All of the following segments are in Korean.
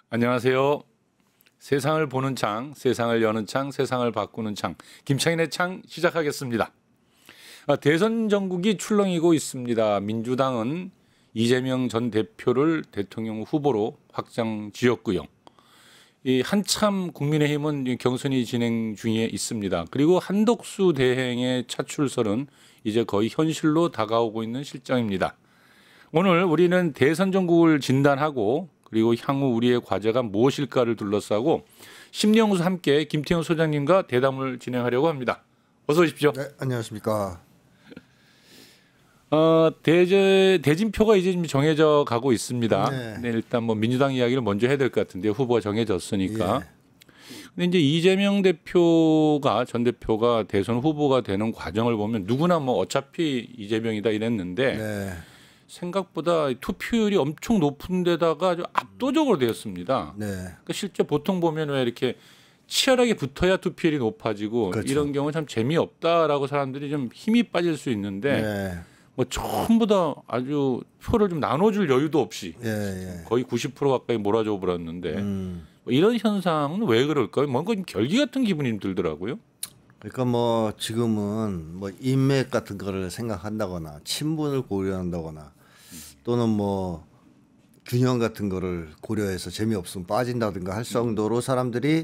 안녕하세요. 세상을 보는 창, 세상을 여는 창, 세상을 바꾸는 창, 김창인의 창 시작하겠습니다. 대선 전국이 출렁이고 있습니다. 민주당은 이재명 전 대표를 대통령 후보로 확정 지었고요. 한참 국민의힘은 경선이 진행 중에 있습니다. 그리고 한덕수 대행의 차출설은 이제 거의 현실로 다가오고 있는 실정입니다. 오늘 우리는 대선 전국을 진단하고 그리고 향후 우리의 과제가 무엇일까를 둘러싸고 심리연구소 함께 김태형 소장님과 대담을 진행하려고 합니다. 어서 오십시오. 네, 안녕하십니까. 대진표가 이제 좀 정해져 가고 있습니다. 네. 네, 일단 뭐 민주당 이야기를 먼저 해야 될 것 같은데 후보가 정해졌으니까. 예. 근데 이제 이재명 대표가 전 대표가 대선 후보가 되는 과정을 보면 누구나 뭐 어차피 이재명이다 이랬는데 네. 생각보다 투표율이 엄청 높은 데다가 아주 압도적으로 되었습니다. 네. 그러니까 실제 보통 보면 왜 이렇게 치열하게 붙어야 투표율이 높아지고 그렇죠. 이런 경우 참 재미없다라고 사람들이 좀 힘이 빠질 수 있는데 네. 뭐 전부 다 아주 표를 좀 나눠줄 여유도 없이 예, 예. 거의 90% 가까이 몰아줘 버렸는데 뭐 이런 현상은 왜 그럴까요? 뭔가 좀 결기 같은 기분이 들더라고요. 그러니까 뭐 지금은 뭐 인맥 같은 거를 생각한다거나 친분을 고려한다거나 또는 뭐 균형 같은 거를 고려해서 재미없으면 빠진다든가 할 정도로 사람들이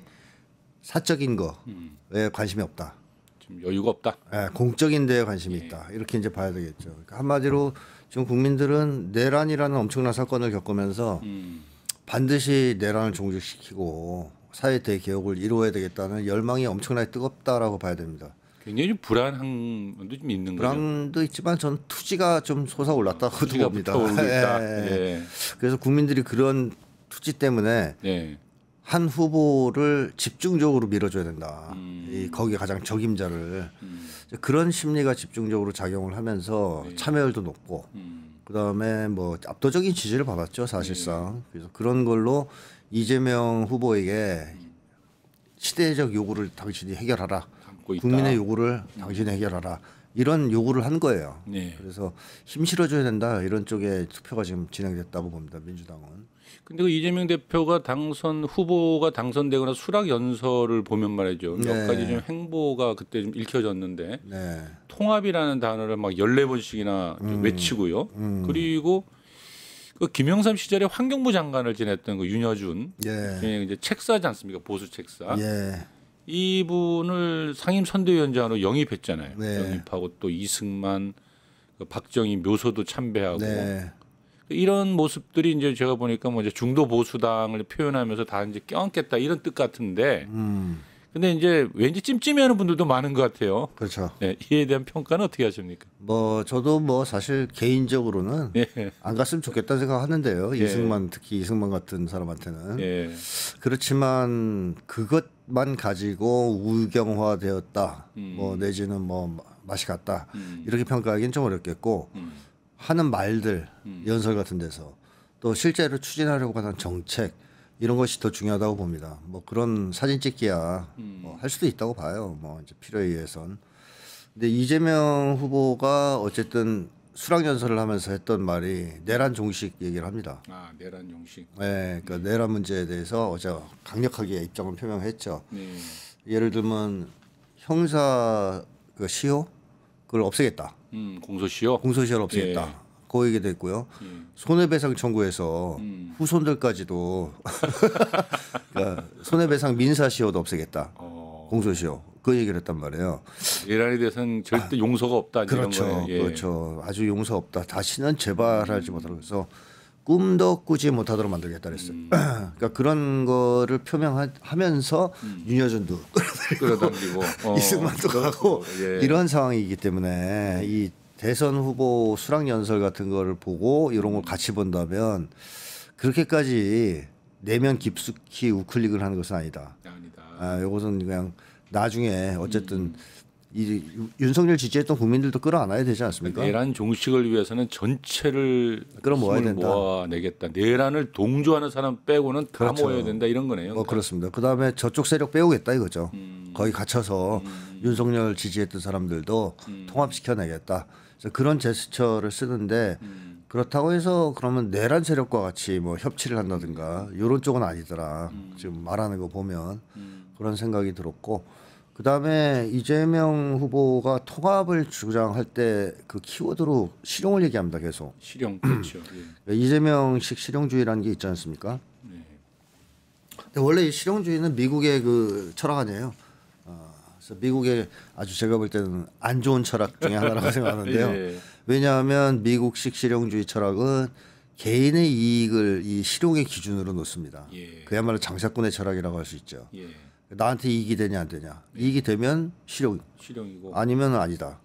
사적인 거에 관심이 없다. 좀 여유가 없다. 예, 공적인 데에 관심이 있다. 이렇게 이제 봐야 되겠죠. 그러니까 한마디로 지금 국민들은 내란이라는 엄청난 사건을 겪으면서 반드시 내란을 종식시키고 사회 대개혁을 이루어야 되겠다는 열망이 엄청나게 뜨겁다라고 봐야 됩니다. 굉장히 좀 불안한 것도 좀 있는 거죠. 불안도 있지만 저는 투지가 좀 솟아올랐다고 투지가 봅니다. 붙어오르고 있다. 예, 예. 예. 그래서 국민들이 그런 투지 때문에 네. 한 후보를 집중적으로 밀어줘야 된다. 거기에 가장 적임자를 그런 심리가 집중적으로 작용을 하면서 참여율도 높고 그다음에 뭐 압도적인 지지를 받았죠 사실상. 그래서 그런 걸로 이재명 후보에게 시대적 요구를 당신이 해결하라. 담고 있다. 국민의 요구를 당신이 해결하라. 이런 요구를 한 거예요. 네. 그래서 힘 실어줘야 된다. 이런 쪽에 투표가 지금 진행됐다고 봅니다. 민주당은. 근데 그 이재명 대표가 후보가 당선되거나 수락 연설을 보면 말이죠. 몇 네. 가지 좀 행보가 그때 좀 읽혀졌는데 네. 통합이라는 단어를 막 14번씩이나 외치고요. 그리고 그 김영삼 시절에 환경부 장관을 지냈던 그 윤여준 예. 이제 책사지 않습니까? 보수 책사. 예. 이분을 상임 선대위원장으로 영입했잖아요. 네. 영입하고 또 이승만, 그 박정희 묘소도 참배하고 네. 이런 모습들이 이제 제가 보니까 뭐 이제 중도 보수당을 표현하면서 다 이제 껴안겠다 이런 뜻 같은데. 근데 이제 왠지 찜찜해하는 분들도 많은 것 같아요. 그렇죠. 네, 이에 대한 평가는 어떻게 하십니까? 뭐 저도 뭐 사실 개인적으로는 예. 안 갔으면 좋겠다는 생각하는데요. 이승만 특히 이승만 같은 사람한테는 예. 그렇지만 그것만 가지고 우경화되었다. 뭐 내지는 뭐 맛이 갔다. 이렇게 평가하기는 좀 어렵겠고 하는 말들 연설 같은 데서 또 실제로 추진하려고 하는 정책 이런 것이 더 중요하다고 봅니다. 뭐 그런 사진 찍기야 뭐 할 수도 있다고 봐요. 뭐 이제 필요에 의해선. 근데 이재명 후보가 어쨌든 수락 연설을 하면서 했던 말이 내란 종식 얘기를 합니다. 아, 내란 용식. 네, 그러니까 내란 문제에 대해서 어제 강력하게 입장을 표명했죠. 네. 예를 들면 형사 그 시효 그걸 없애겠다. 공소시효. 공소시효를 없애겠다. 그 얘기도 했고요. 손해배상 청구해서 후손들까지도 그러니까 손해배상 민사시효도 없애겠다. 공소시효 그 얘기를 했단 말이에요. 내란에 대해서는 절대 용서가 없다. 그렇죠, 이런 거예요. 예. 그렇죠. 아주 용서 없다. 다시는 재발하지 못하도록 해서 꿈도 꾸지 못하도록 만들겠다 그랬어요. 그러니까 그런 거를 표명하면서 윤여준도 끌어당기고 이승만도 가고 예. 이런 상황이기 때문에 이 대선 후보 수락 연설 같은 거를 보고 이런 걸 같이 본다면 그렇게까지 내면 깊숙이 우클릭을 하는 것은 아니다. 아니다. 아, 이것은 그냥 나중에 어쨌든 이 윤석열 지지했던 국민들도 끌어안아야 되지 않습니까? 내란 종식을 위해서는 전체를 끌어모아야 힘을 된다. 모아내겠다. 내란을 동조하는 사람 빼고는 다 그렇죠. 모여야 된다 이런 거네요. 뭐 그렇습니다. 그다음에 저쪽 세력 빼오겠다 이거죠. 거기 갇혀서 윤석열 지지했던 사람들도 통합시켜내겠다. 그래서 그런 제스처를 쓰는데 그렇다고 해서 그러면 내란 세력과 같이 뭐 협치를 한다든가 이런 쪽은 아니더라. 지금 말하는 거 보면 그런 생각이 들었고, 그 다음에 이재명 후보가 통합을 주장할 때 그 키워드로 실용을 얘기합니다. 계속. 실용 그렇죠. 예. 이재명식 실용주의라는 게 있지 않습니까? 네. 근데 원래 이 실용주의는 미국의 그 철학 아니에요. 그래서 미국의 아주 제가 볼 때는 안 좋은 철학 중에 하나라고 생각하는데요. 예. 왜냐하면 미국식 실용주의 철학은 개인의 이익을 이 실용의 기준으로 놓습니다. 예. 그야말로 장사꾼의 철학이라고 할 수 있죠. 예. 나한테 이익이 되냐 안 되냐. 이익이 되면 실용, 실용이고 아니면 아니다.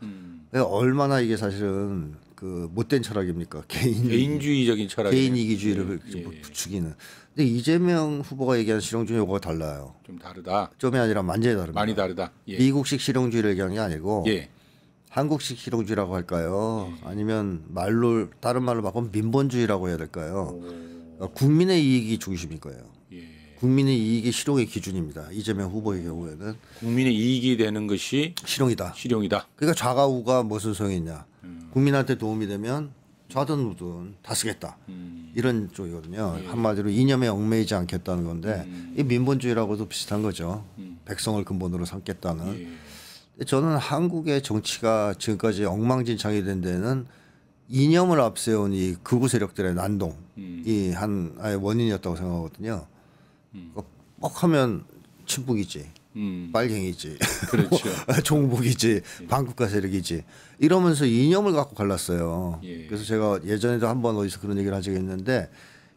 그러니까 얼마나 이게 사실은 그 못된 철학입니까? 개인주의적인 철학. 개인 이기주의를 예. 부추기는. 근데 이재명 후보가 얘기하는 실용주의 요거가 달라요. 좀 다르다. 좀이 아니라 완전히 다릅니다. 많이 다르다. 예. 미국식 실용주의를 얘기하는 게 아니고 예. 한국식 실용주의라고 할까요? 아니면 말로 다른 말로 바꾸면 민본주의라고 해야 될까요? 국민의 이익이 중심일 거예요. 예. 국민의 이익이 실용의 기준입니다. 이재명 후보의 경우에는 국민의 이익이 되는 것이 실용이다. 실용이다. 그러니까 좌가 우가 무슨 소용이 있냐? 국민한테 도움이 되면 좌든 우든 다 쓰겠다. 이런 쪽이거든요. 한마디로 이념에 얽매이지 않겠다는 건데 이 민본주의라고도 비슷한 거죠. 백성을 근본으로 삼겠다는. 예. 저는 한국의 정치가 지금까지 엉망진창이 된 데는 이념을 앞세운 이 극우 세력들의 난동이 하나의 원인이었다고 생각하거든요. 뻑하면 친북이지, 빨갱이지, 그렇죠. 종북이지, 반국가 세력이지 이러면서 이념을 갖고 갈랐어요. 예. 그래서 제가 예전에도 한번 어디서 그런 얘기를 한 적이 있는데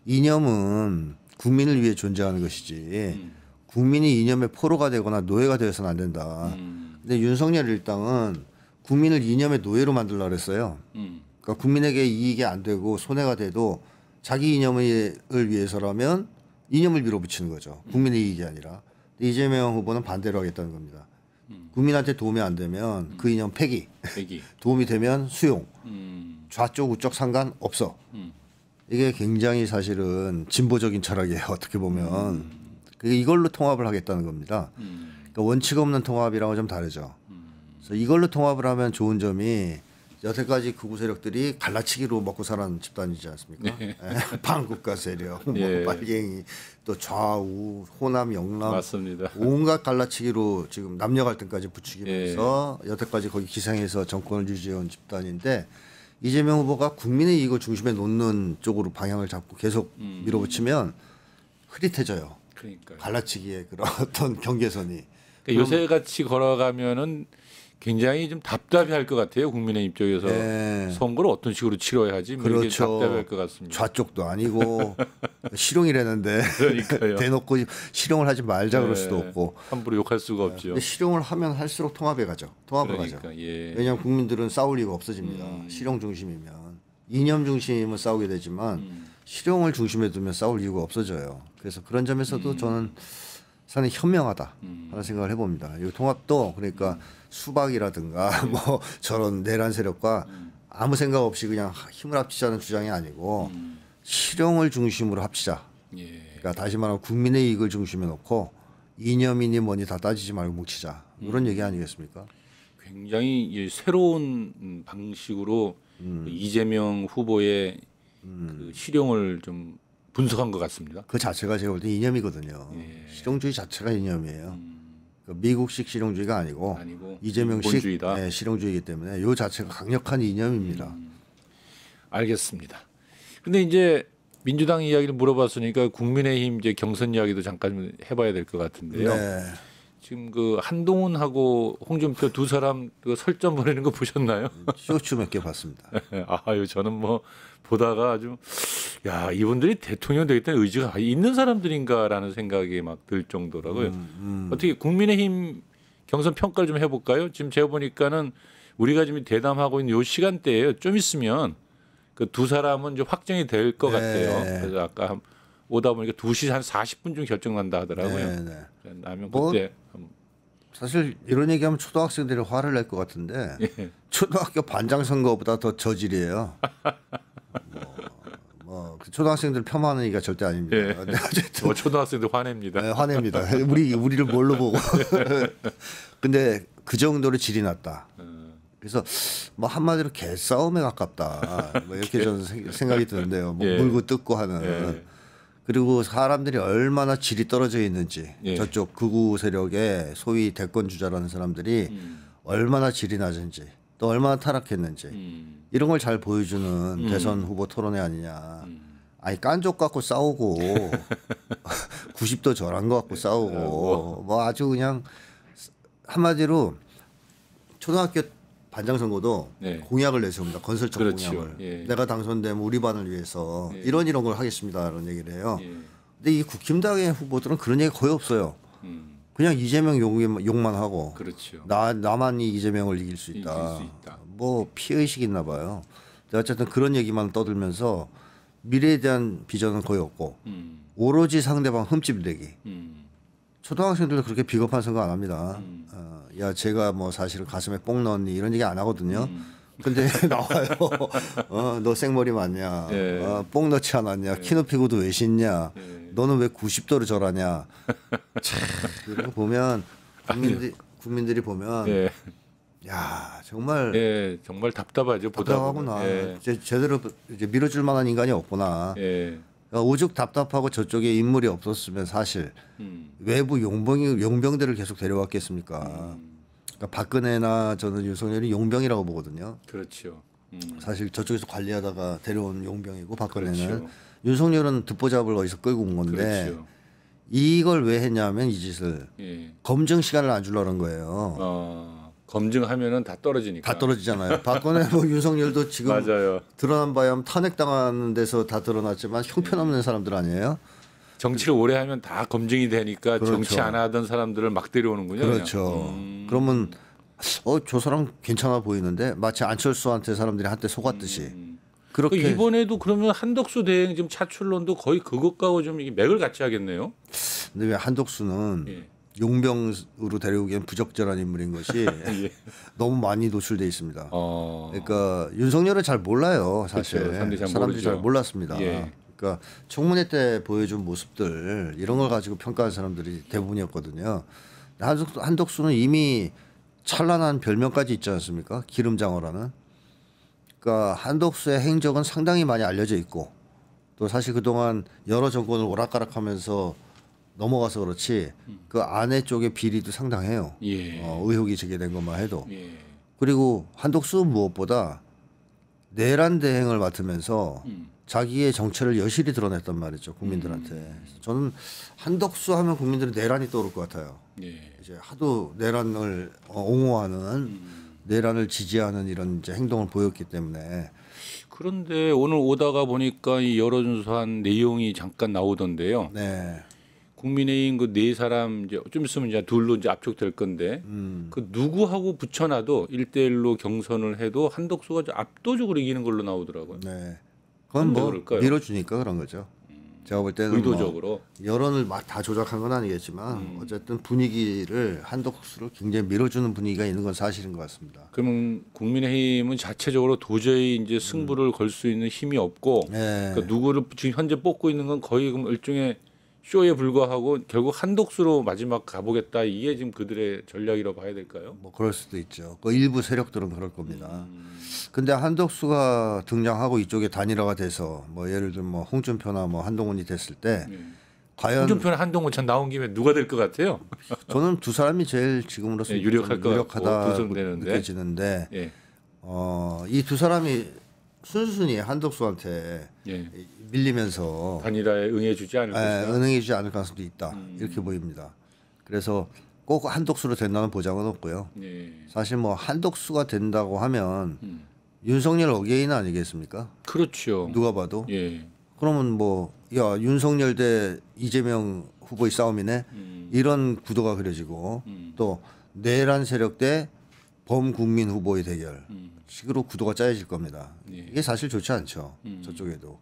이념은 국민을 위해 존재하는 것이지 국민이 이념의 포로가 되거나 노예가 되어서는 안 된다. 근데 윤석열 일당은 국민을 이념의 노예로 만들려고 그랬어요. 그러니까 국민에게 이익이 안 되고 손해가 돼도 자기 이념을 위해서라면 이념을 밀어붙이는 거죠. 국민의 이익이 아니라. 이재명 후보는 반대로 하겠다는 겁니다. 국민한테 도움이 안 되면 그 이념 폐기. 도움이 되면 수용. 좌쪽 우쪽 상관 없어. 이게 굉장히 사실은 진보적인 철학이에요. 어떻게 보면. 이걸로 통합을 하겠다는 겁니다. 그러니까 원칙 없는 통합이랑은 좀 다르죠. 그래서 이걸로 통합을 하면 좋은 점이 여태까지 극우 세력들이 갈라치기로 먹고 살았는 집단이지 않습니까? 네. 반국가 세력, 뭐 예. 빨갱이, 또 좌우, 호남, 영남, 맞습니다. 온갖 갈라치기로 지금 남녀 갈등까지 부추기면서 여태까지 거기 기상해서 정권을 유지해온 집단인데 이재명 후보가 국민의 이익을 중심에 놓는 쪽으로 방향을 잡고 계속 밀어붙이면 흐릿해져요. 그러니까 갈라치기의 그런 어떤 경계선이. 그러니까 요새 같이 걸어가면은 굉장히 좀 답답해할 것 같아요. 국민의 입장에서 네. 선거를 어떤 식으로 치러야 하지? 뭐 이렇게 그렇죠. 답답할 것 같습니다. 좌쪽도 아니고 실용이라는데 그러니까요. 대놓고 실용을 하지 말자 그럴 네. 수도 없고. 함부로 욕할 수가 없죠. 근데 실용을 하면 할수록 통합에 가죠. 통합을 가죠. 그러니까 예. 왜냐하면 국민들은 싸울 이유가 없어집니다. 실용 중심이면 이념 중심은 싸우게 되지만 실용을 중심에 두면 싸울 이유가 없어져요. 그래서 그런 점에서도 저는 상당히 현명하다 하는 생각을 해봅니다. 이 통합도 그러니까 수박이라든가 뭐 저런 내란 세력과 아무 생각 없이 그냥 힘을 합치자는 주장이 아니고 실용을 중심으로 합치자. 예. 그러니까 다시 말하면 국민의 이익을 중심에 놓고 이념이니 뭐니 다 따지지 말고 뭉치자. 이런 얘기 아니겠습니까? 굉장히 이 새로운 방식으로 이재명 후보의 그 실용을 좀 분석한 것 같습니다. 그 자체가 제가 볼 때 이념이거든요. 예. 실용주의 자체가 이념이에요. 그 미국식 실용주의가 아니고 이재명식 민본주의다. 실용주의이기 때문에 이 자체가 강력한 이념입니다. 알겠습니다. 근데 이제 민주당 이야기를 물어봤으니까 국민의힘 이제 경선 이야기도 잠깐 해봐야 될 것 같은데요. 네. 지금 그 한동훈하고 홍준표 두 사람 그 설전 벌이는 거 보셨나요? 쇼츠 몇 개 봤습니다. 아유 저는 뭐 보다가 아주 야 이분들이 대통령 되겠다는 의지가 있는 사람들인가라는 생각이 막 들 정도라고요. 어떻게 국민의힘 경선 평가를 좀 해볼까요? 지금 제가 보니까는 우리가 지금 대담하고 있는 요 시간대에요. 좀 있으면 그 두 사람은 좀 확정이 될 것 같아요. 그래서 아까 오다 보니까 2시 한 40분쯤 결정난다 하더라고요. 네. 나면 뭐, 그때 사실 이런 얘기하면 초등학생들이 화를 낼 것 같은데 초등학교 반장 선거보다 더 저질이에요. 그 초등학생들 폄하하는 얘기가 절대 아닙니다. 예. 근데 어쨌든 초등학생들 화냅니다. 네, 화냅니다. 우리를 뭘로 보고. 근데 그 정도로 질이 났다. 그래서 뭐 한마디로 개싸움에 가깝다. 뭐 이렇게 저는 생각이 드는데요. 뭐 예. 물고 뜯고 하는. 예. 그리고 사람들이 얼마나 질이 떨어져 있는지 예. 저쪽 극우 세력의 소위 대권 주자라는 사람들이 얼마나 질이 낮은지 또 얼마나 타락했는지 이런 걸 잘 보여주는 대선 후보 토론회 아니냐. 아니 깐족 갖고 싸우고 90도 절한 거 갖고 싸우고 뭐 아주 그냥 한마디로 초등학교 반장 선거도 네. 공약을 내세웁니다. 건설적 그렇죠. 공약을. 예. 내가 당선되면 우리 반을 위해서 예. 이런 걸 하겠습니다라는 얘기를 해요. 예. 근데 이 국힘당의 후보들은 그런 얘기 거의 없어요. 그냥 이재명 욕만 하고 그렇죠. 나만이 이재명을 이길 수 있다. 이길 수 있다. 뭐 피의식 있나 봐요. 근데 어쨌든 그런 얘기만 떠들면서 미래에 대한 비전은 거의 없고 오로지 상대방 흠집 내기. 초등학생들도 그렇게 비겁한 생각 안 합니다. 야 제가 뭐 사실은 가슴에 뽕 넣었니 이런 얘기 안 하거든요. 근데 나와요. 너 생머리 맞냐? 예. 뽕 넣지 않았냐? 키 높이고도 왜 씻냐? 예. 너는 왜 90도를 절하냐? 참 이런 거 보면 국민들이 보면 예. 야 정말 예. 정말 답답하죠. 보다 보면. 답답하구나. 예. 제대로 이제 밀어줄 만한 인간이 없구나. 예. 오죽 답답하고 저쪽에 인물이 없었으면 사실 외부 용병들을 계속 데려왔겠습니까? 그러니까 박근혜나 저는 윤석열이 용병이라고 보거든요. 그렇죠. 사실 저쪽에서 관리하다가 데려온 용병이고 박근혜는 그렇죠. 윤석열은 듣보잡을 어디서 끌고 온 건데 그렇죠. 이걸 왜 했냐면 이 짓을 예. 검증 시간을 안 주려는 거예요. 검증하면은 다 떨어지니까. 다 떨어지잖아요. 박근혜 뭐 윤석열도 지금 맞아요. 드러난 바에 탄핵당하는 데서 다 드러났지만 형편없는 사람들 아니에요? 정치를 오래 하면 다 검증이 되니까 그렇죠. 정치 안 하던 사람들을 막 데려오는군요. 그렇죠. 그러면 저 사람 괜찮아 보이는데 마치 안철수한테 사람들이 한때 속았듯이 그렇게 이번에도 그러면 한덕수 대행 지금 차출론도 거의 그것하고 좀 이게 맥을 같이 하겠네요. 근데 왜 한덕수는 예. 용병으로 데려오기엔 부적절한 인물인 것이 예. 너무 많이 노출돼 있습니다. 어. 그러니까 윤석열은 잘 몰라요, 사실. 그렇죠. 사람들이 잘 사람들이 모르죠. 잘 몰랐습니다. 예. 그러니까 청문회 때 보여준 모습들 이런 걸 가지고 평가한 사람들이 대부분이었거든요. 한덕수는 이미 찬란한 별명까지 있지 않습니까? 기름장어라는. 그러니까 한덕수의 행적은 상당히 많이 알려져 있고 또 사실 그동안 여러 정권을 오락가락하면서 넘어가서 그렇지 그 안에 쪽의 비리도 상당해요. 예. 의혹이 제기된 것만 해도. 예. 그리고 한덕수는 무엇보다 내란 대행을 맡으면서 자기의 정체를 여실히 드러냈단 말이죠 국민들한테. 저는 한덕수 하면 국민들은 내란이 떠오를 것 같아요. 예. 이제 하도 내란을 옹호하는 내란을 지지하는 이런 이제 행동을 보였기 때문에 그런데 오늘 오다가 보니까 이 여론조사한 내용이 잠깐 나오던데요. 네. 국민의힘 그 네 사람 이제 좀 있으면 이제 둘로 이제 압축될 건데 그 누구하고 붙여놔도 1대1로 경선을 해도 한덕수가 압도적으로 이기는 걸로 나오더라고요. 네. 그건 뭐 그럴까요? 밀어주니까 그런 거죠. 제가 볼 때는 의도적으로. 뭐 여론을 막 다 조작한 건 아니겠지만 어쨌든 분위기를 한덕수를 굉장히 밀어주는 분위기가 있는 건 사실인 것 같습니다. 그러면 국민의힘은 자체적으로 도저히 이제 승부를 걸 수 있는 힘이 없고 네. 그러니까 누구를 지금 현재 뽑고 있는 건 거의 그럼 일종의 쇼에 불과하고 결국 한덕수로 마지막 가보겠다 이게 지금 그들의 전략이라고 봐야 될까요? 뭐 그럴 수도 있죠. 그 일부 세력들은 그럴 겁니다. 근데 한덕수가 등장하고 이쪽에 단일화가 돼서 뭐 예를 들면 뭐 홍준표나 뭐 한동훈이 됐을 때 과연 홍준표나 한동훈 전 나온 김에 누가 될 것 같아요? 저는 두 사람이 제일 지금으로서 네, 유력할 것 유력하다 같고 구성되는데. 느껴지는데 예. 이 두 사람이 순순히 한덕수한테 예. 밀리면서 단일화에 응해주지 않을 것이다. 은행해주지 않을 가능성도 있다 이렇게 보입니다. 그래서 꼭 한덕수로 된다는 보장은 없고요. 예. 사실 뭐 한덕수가 된다고 하면 윤석열 어게인 아니겠습니까? 그렇죠. 누가 봐도. 예. 그러면 뭐 야 윤석열 대 이재명 후보의 싸움이네 이런 구도가 그려지고 또 내란 세력 대 범국민 후보의 대결 식으로 구도가 짜여질 겁니다. 예. 이게 사실 좋지 않죠. 저쪽에도.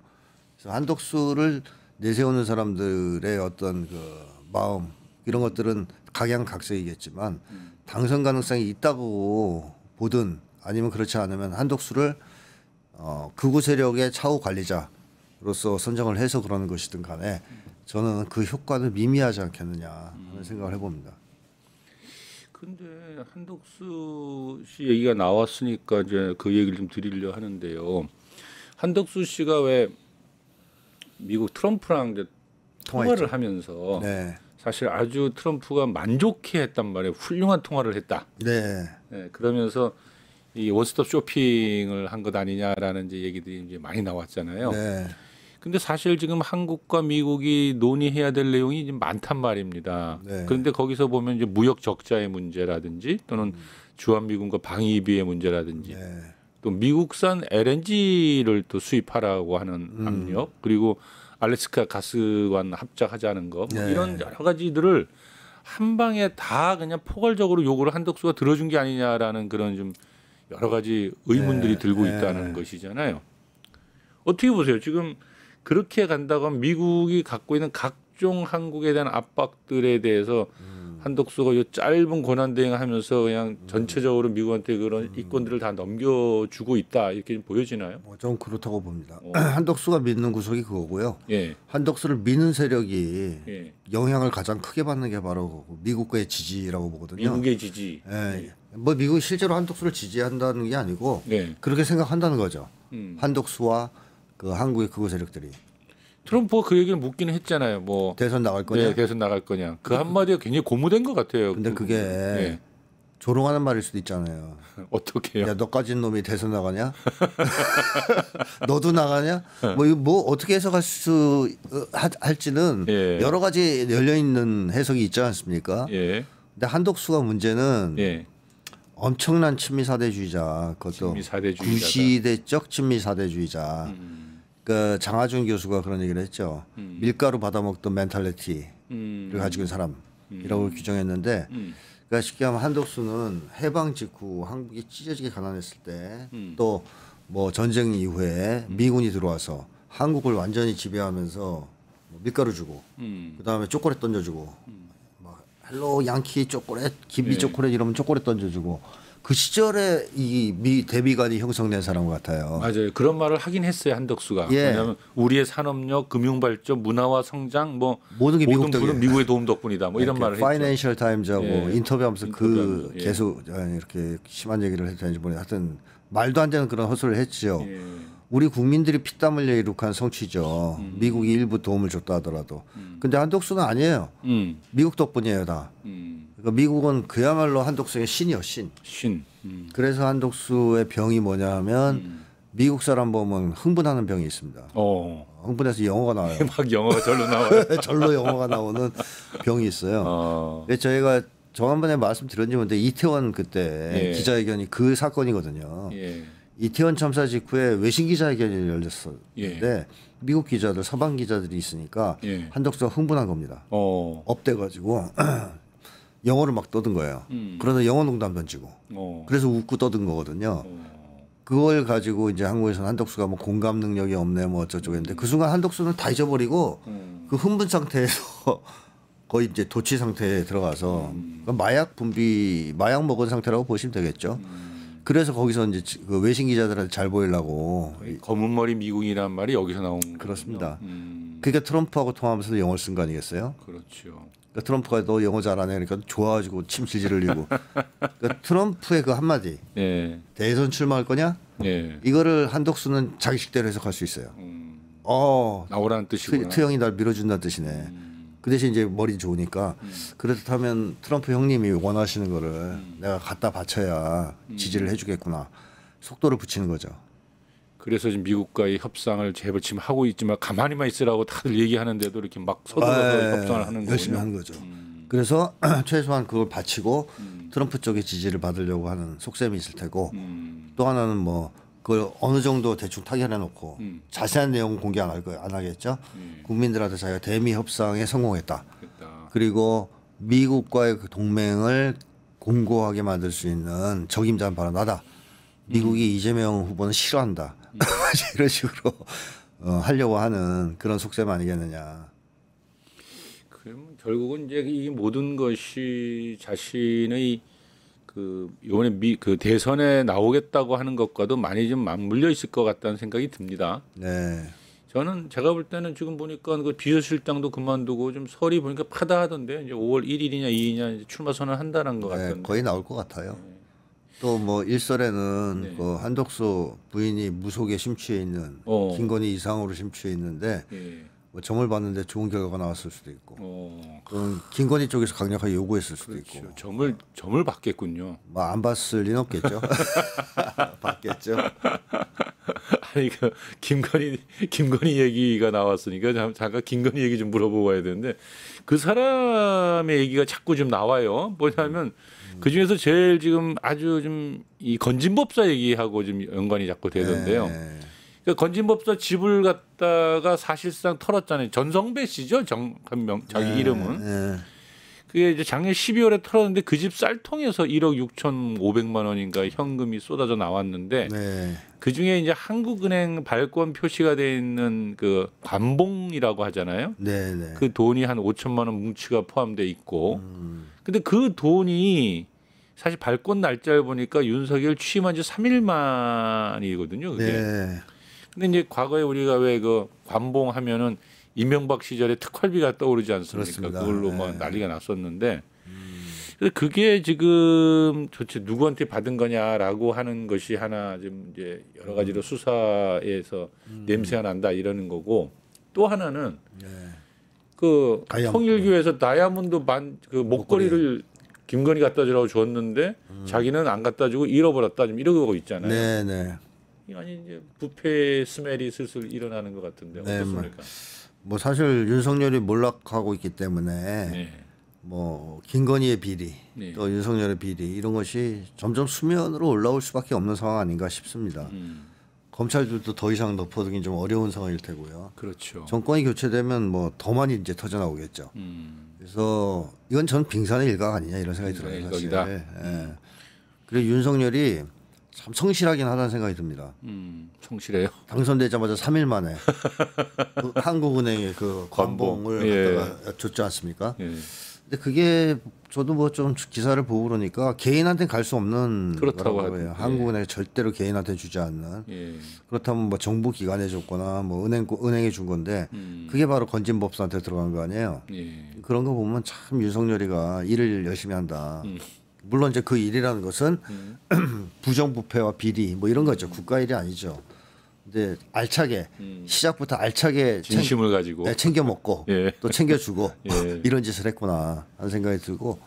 그래서 한덕수를 내세우는 사람들의 어떤 그 마음 이런 것들은 각양각색이겠지만 당선 가능성이 있다고 보든 아니면 그렇지 않으면 한덕수를 극우 세력의 차후 관리자로서 선정을 해서 그러는 것이든 간에 저는 그 효과는 미미하지 않겠느냐 하는 생각을 해봅니다. 근데 한덕수 씨 얘기가 나왔으니까 이제 그 얘기를 좀 드리려 하는데요. 한덕수 씨가 왜 미국 트럼프랑 이제 통화를 하면서 네. 사실 아주 트럼프가 만족해했단 말이에요. 훌륭한 통화를 했다. 네. 네, 그러면서 이 원스톱 쇼핑을 한 것 아니냐라는 이제 얘기들이 이제 많이 나왔잖아요. 네. 근데 사실 지금 한국과 미국이 논의해야 될 내용이 좀 많단 말입니다. 네. 그런데 거기서 보면 이제 무역 적자의 문제라든지 또는 주한미군과 방위비의 문제라든지 네. 또 미국산 LNG를 또 수입하라고 하는 압력 그리고 알래스카 가스관 합작하자는 거 뭐 네. 이런 여러 가지들을 한 방에 다 그냥 포괄적으로 요구를 한덕수가 들어준 게 아니냐라는 그런 좀 여러 가지 의문들이 네. 들고 네. 있다는 것이잖아요. 어떻게 보세요? 지금 그렇게 간다고 하면 미국이 갖고 있는 각종 한국에 대한 압박들에 대해서 한덕수가 이 짧은 권한 대행하면서 그냥 전체적으로 미국한테 그런 이권들을 다 넘겨주고 있다 이렇게 좀 보여지나요? 좀 그렇다고 봅니다. 한덕수가 믿는 구석이 그거고요. 예, 한덕수를 믿는 세력이 예. 영향을 가장 크게 받는 게 바로 미국과의 지지라고 보거든요. 미국의 지지. 예. 뭐 미국이 실제로 한덕수를 지지한다는 게 아니고 네. 그렇게 생각한다는 거죠. 음. 한덕수와 그 한국의 극우 세력들이 트럼프가 그 얘기를 묻기는 했잖아요. 뭐 대선 나갈 거냐. 네, 대선 나갈 거냐. 그 한마디가 굉장히 고무된 것 같아요. 근데 그게 예. 조롱하는 말일 수도 있잖아요. 어떻게요? 야, 너까진 놈이 대선 나가냐? 너도 나가냐? 뭐 이거 뭐 어떻게 해석할 수 할지는 예. 여러 가지 열려 있는 해석이 있지 않습니까? 예, 근데 한덕수가 문제는 예. 엄청난 친미 사대주의자, 그것도 친미 사대주의자다. 구시대적 친미 사대주의자. 그 장하준 교수가 그런 얘기를 했죠. 밀가루 받아먹던 멘탈리티를 가지고 있는 사람이라고 규정했는데, 그러니까 쉽게 하면 한덕수는 해방 직후 한국이 찢어지게 가난했을 때, 또 뭐 전쟁 이후에 미군이 들어와서 한국을 완전히 지배하면서 뭐 밀가루 주고, 그 다음에 초콜릿 던져주고, 막 헬로 양키 초콜릿, 김비 초콜릿 이러면 초콜릿 던져주고. 그 시절에 이 대비관이 형성된 사람 같아요. 맞아요. 그런 말을 하긴 했어요. 한덕수가. 예. 왜냐하면 우리의 산업력, 금융발전, 문화와 성장 뭐 모든 게 미국 덕이에요. 미국의 도움 덕분이다. 뭐 이런 말을 했죠. 파이낸셜 타임즈하고 예. 인터뷰하면서 그 인터뷰하면서, 예. 계속 이렇게 심한 얘기를 했는지 모르겠는데 하여튼 말도 안 되는 그런 헛소리를 했죠. 예. 우리 국민들이 피땀 흘려 이룩한 성취죠. 미국이 일부 도움을 줬다 하더라도. 근데 한덕수는 아니에요. 미국 덕분이에요 다. 그러니까 미국은 그야말로 한덕수의 신이요 신. 신. 그래서 한덕수의 병이 뭐냐 하면 미국 사람 보면 흥분하는 병이 있습니다. 흥분해서 영어가 나와요. 막 영어가 절로 나와요. 절로 영어가 나오는 병이 있어요. 근데 저희가 저번에 말씀드렸는지 모르는데 이태원 그때 예. 기자회견이 그 사건이거든요. 예. 이태원 참사 직후에 외신 기자회견이 열렸었는데 예. 미국 기자들 서방 기자들이 있으니까 예. 한덕수가 흥분한 겁니다. 업돼가지고 영어를 막 떠든 거예요. 그러다 영어 농담 던지고 그래서 웃고 떠든 거거든요. 그걸 가지고 이제 한국에서는 한덕수가 뭐 공감 능력이 없네 뭐 어쩌고 했는데 그 순간 한덕수는 다 잊어버리고 그 흥분 상태에서 거의 이제 도취 상태에 들어가서 마약 먹은 상태라고 보시면 되겠죠. 그래서 거기서 이제 그 외신 기자들한테 잘 보이려고 검은 머리 미국이란 말이 여기서 나온 그렇습니다. 거군요. 그러니까 트럼프하고 통화하면서 영어를 쓴 거 아니겠어요? 그렇죠. 그러니까 트럼프가 너 영어 잘하네 그러니까 좋아가지고 침 질질 흘리고 그러니까 트럼프의 그 한마디 예. 대선 출마할 거냐? 예. 이거를 한덕수는 자기식대로 해석할 수 있어요. 나오라는 뜻이구나. 트형이 날 밀어준다는 뜻이네. 그 대신 이제 머리 좋으니까 그렇다면 트럼프 형님이 원하시는 거를 내가 갖다 바쳐야 지지를 해주겠구나. 속도를 붙이는 거죠. 그래서 지금 미국과의 협상을 제발 지금 하고 있지만 가만히만 있으라고 다들 얘기하는데도 이렇게 막 서둘러서 협상을 하는 거군요. 열심히 하는 거죠. 그래서 최소한 그걸 바치고 트럼프 쪽의 지지를 받으려고 하는 속셈이 있을 테고 또 하나는 뭐 그걸 어느 정도 대충 타결해 놓고 자세한 내용은 공개 안 하겠죠. 국민들한테 자기가 대미 협상에 성공했다. 됐다. 그리고 미국과의 그 동맹을 공고하게 만들 수 있는 적임자는 바로 나다. 미국이 이재명 후보는 싫어한다. 이런 식으로 하려고 하는 그런 속셈 아니겠느냐. 그럼 결국은 이제 이 모든 것이 자신의 그 이번에 그 대선에 나오겠다고 하는 것과도 많이 좀 맞물려 있을 것 같다는 생각이 듭니다. 네. 저는 제가 볼 때는 지금 보니까 그 비서실장도 그만두고 좀 설이 보니까 파다하던데 이제 5월 1일이냐 2일이냐 이제 출마 선언한다는 것 네, 같던데. 거의 나올 것 같아요. 또 뭐 일설에는 네. 그 한덕수 부인이 무속에 심취해 있는 김건희 이상으로 심취해 있는데 예. 뭐 점을 봤는데 좋은 결과가 나왔을 수도 있고 어, 김건희 쪽에서 강력하게 요구했을 수도 있고 그렇죠. 점을 받겠군요. 뭐 안 봤을 리는 없겠죠. 봤겠죠. 아니 그 김건희 얘기가 나왔으니까 잠깐 김건희 얘기 좀 물어보고 와야 되는데 그 사람의 얘기가 자꾸 좀 나와요. 뭐냐면 그 중에서 제일 지금 아주 좀 이 건진법사 얘기하고 좀 연관이 자꾸 되던데요. 네. 그러니까 건진법사 집을 갖다가 사실상 털었잖아요. 전성배 씨죠. 자기 이름은. 네. 그게 이제 작년 12월에 털었는데 그 집 쌀통에서 1억 6,500만 원인가 현금이 쏟아져 나왔는데 네. 그 중에 이제 한국은행 발권 표시가 돼 있는 그 관봉이라고 하잖아요. 네. 네. 그 돈이 한 5천만 원 뭉치가 포함돼 있고, 근데 그 돈이 사실 발권 날짜를 보니까 윤석열 취임한 지 3일 만이거든요. 그게. 네. 근데 이제 과거에 우리가 왜 그 관봉하면은 이명박 시절에 특활비가 떠오르지 않습니까? 그렇습니다. 그걸로 네. 뭐 난리가 났었는데, 그래서 그게 지금 도대체 누구한테 받은 거냐라고 하는 것이 하나 좀 이제 여러 가지로 수사에서 냄새가 난다 이러는 거고, 또 하나는 네. 그 다이아몬드. 통일교에서 다이아몬드 그 목걸이를 김건희 갖다 주라고 줬는데 자기는 안 갖다 주고 잃어버렸다 좀 이러고 있잖아요. 네. 네. 아니 이제 부패 스멜이 슬슬 일어나는 것 같은데 네, 어떻습니까? 뭐 사실 윤석열이 몰락하고 있기 때문에 네. 뭐 김건희의 비리 네. 또 윤석열의 비리 이런 것이 점점 수면으로 올라올 수밖에 없는 상황 아닌가 싶습니다. 검찰들도 더 이상 덮어두긴 좀 어려운 상황일 테고요. 그렇죠. 정권이 교체되면 뭐 더 많이 이제 터져 나오겠죠. 그래서 이건 전 빙산의 일각 아니냐 이런 생각이 들어요. 사실. 일각이다. 예. 그리고 윤석열이 참 성실하긴 하다는 생각이 듭니다. 성실해요. 당선되자마자 3일 만에 그 한국은행의 그 관봉을 예. 갖다가 줬지 않습니까? 예. 근데 그게 저도 뭐 좀 기사를 보고 그러니까 개인한테 갈 수 없는 그렇다고 거라고 해요. 하던데. 한국은행이 절대로 개인한테 주지 않는. 예. 그렇다면 뭐 정부 기관에 줬거나 뭐 은행에 준 건데 그게 바로 건진법사한테 들어간 거 아니에요. 예. 그런 거 보면 참 윤석열이가 일을 열심히 한다. 물론 이제 그 일이라는 것은 부정부패와 비리 뭐 이런 거죠. 국가 일이 아니죠. 근데 알차게 시작부터 알차게 진심을 가지고 네, 챙겨 먹고 예. 또 챙겨주고 예. 이런 짓을 했구나 하는 생각이 들고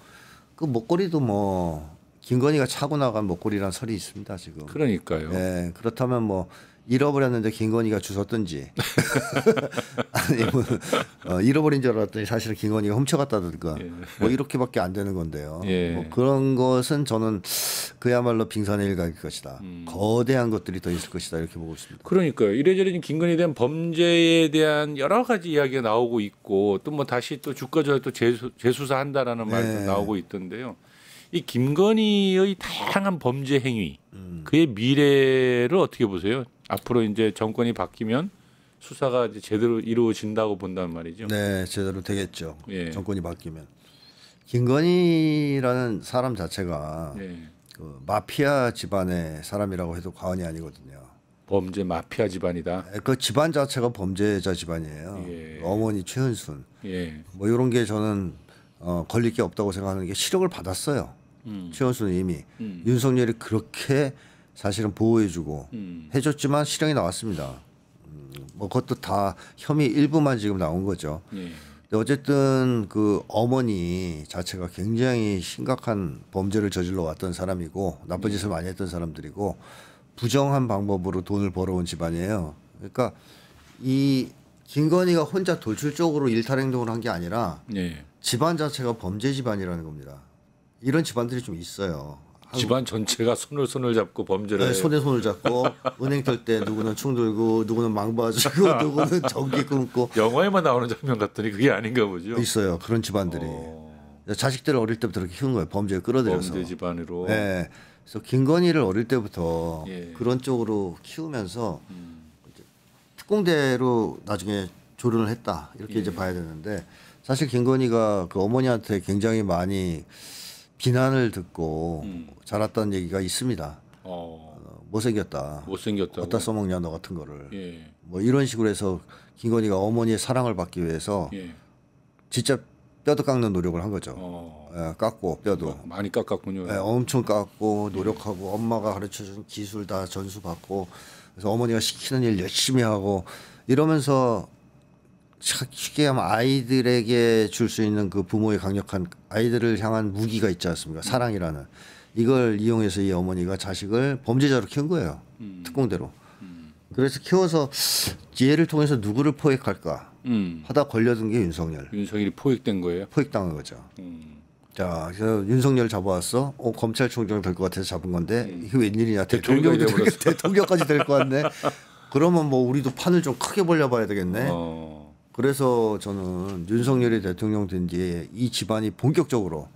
그 목걸이도 뭐 김건희가 차고 나간 목걸이란 설이 있습니다 지금. 그러니까요. 예, 그렇다면 뭐 잃어버렸는데 김건희가 주웠든지 아니면 잃어버린 줄 알았더니 사실은 김건희가 훔쳐갔다든가 예. 뭐 이렇게밖에 안 되는 건데요. 예. 뭐 그런 것은 저는 그야말로 빙산의 일각일 것이다. 거대한 것들이 더 있을 것이다 이렇게 보고 있습니다. 그러니까요. 이래저래 김건희에 대한 범죄에 대한 여러 가지 이야기가 나오고 있고 또 뭐 다시 또 주가 조작 또 재수사한다라는 말도 네. 나오고 있던데요. 이 김건희의 다양한 범죄 행위, 그의 미래를 어떻게 보세요? 앞으로 이제 정권이 바뀌면 수사가 이제 제대로 이루어진다고 본단 말이죠. 네, 제대로 되겠죠. 예. 정권이 바뀌면. 김건희라는 사람 자체가 예. 그 마피아 집안의 사람이라고 해도 과언이 아니거든요. 범죄 마피아 집안이다. 그 집안 자체가 범죄자 집안이에요. 예. 어머니 최은순 예. 뭐 이런 게 저는 걸릴 게 없다고 생각하는 게 실형을 받았어요. 최은순은 이미 윤석열이 그렇게 사실은 보호해주고 해줬지만 실형이 나왔습니다. 뭐 그것도 다 혐의 일부만 지금 나온 거죠. 예. 근데 어쨌든 그 어머니 자체가 굉장히 심각한 범죄를 저질러 왔던 사람이고 나쁜 짓을 많이 했던 사람들이고 부정한 방법으로 돈을 벌어온 집안이에요. 그러니까 이 김건희가 혼자 돌출적으로 일탈 행동을 한 게 아니라 예. 집안 자체가 범죄 집안이라는 겁니다. 이런 집안들이 좀 있어요. 집안 전체가 손을 잡고 범죄를 네, 손에 손을 잡고 은행 털 때 누구는 총 들고 누구는 망 봐주고 누구는 전기 끊고 영화에만 나오는 장면 같더니 그게 아닌가 보죠. 있어요. 그런 집안들이 자식들을 어릴 때부터 그렇게 키운 거예요. 범죄에 끌어들여서. 범죄 집안으로. 네. 그래서 김건희를 어릴 때부터 예. 그런 쪽으로 키우면서 특공대로 나중에 조련을 했다 이렇게 이제 봐야 되는데 사실 김건희가 그 어머니한테 굉장히 많이 비난을 듣고 자랐다는 얘기가 있습니다. 못생겼다. 못생겼다고. 어디다 써먹냐 너 같은 거를. 예. 뭐 이런 식으로 해서 김건희가 어머니의 사랑을 받기 위해서 예. 진짜 뼈도 깎는 노력을 한 거죠. 어. 예, 깎고 뼈도. 많이 깎았군요. 예, 엄청 깎고 노력하고 엄마가 가르쳐준 기술 다 전수 받고 그래서 어머니가 시키는 일 열심히 하고 이러면서 쉽게 하면 아이들에게 줄 수 있는 그 부모의 강력한 아이들을 향한 무기가 있지 않습니까? 사랑이라는 이걸 이용해서 이 어머니가 자식을 범죄자로 키운 거예요. 특공대로. 그래서 키워서 얘를 통해서 누구를 포획할까 하다 걸려든 게 윤석열. 윤석열이 포획된 거예요. 포획당한 거죠. 자, 그래서 윤석열 잡아왔어. 검찰총장 될 것 같아서 잡은 건데 이게 웬일이냐? 대통령까지 될 것 같네. 그러면 뭐 우리도 판을 좀 크게 벌려봐야 되겠네. 그래서 저는 윤석열이 대통령 된 뒤에 이 집안이 본격적으로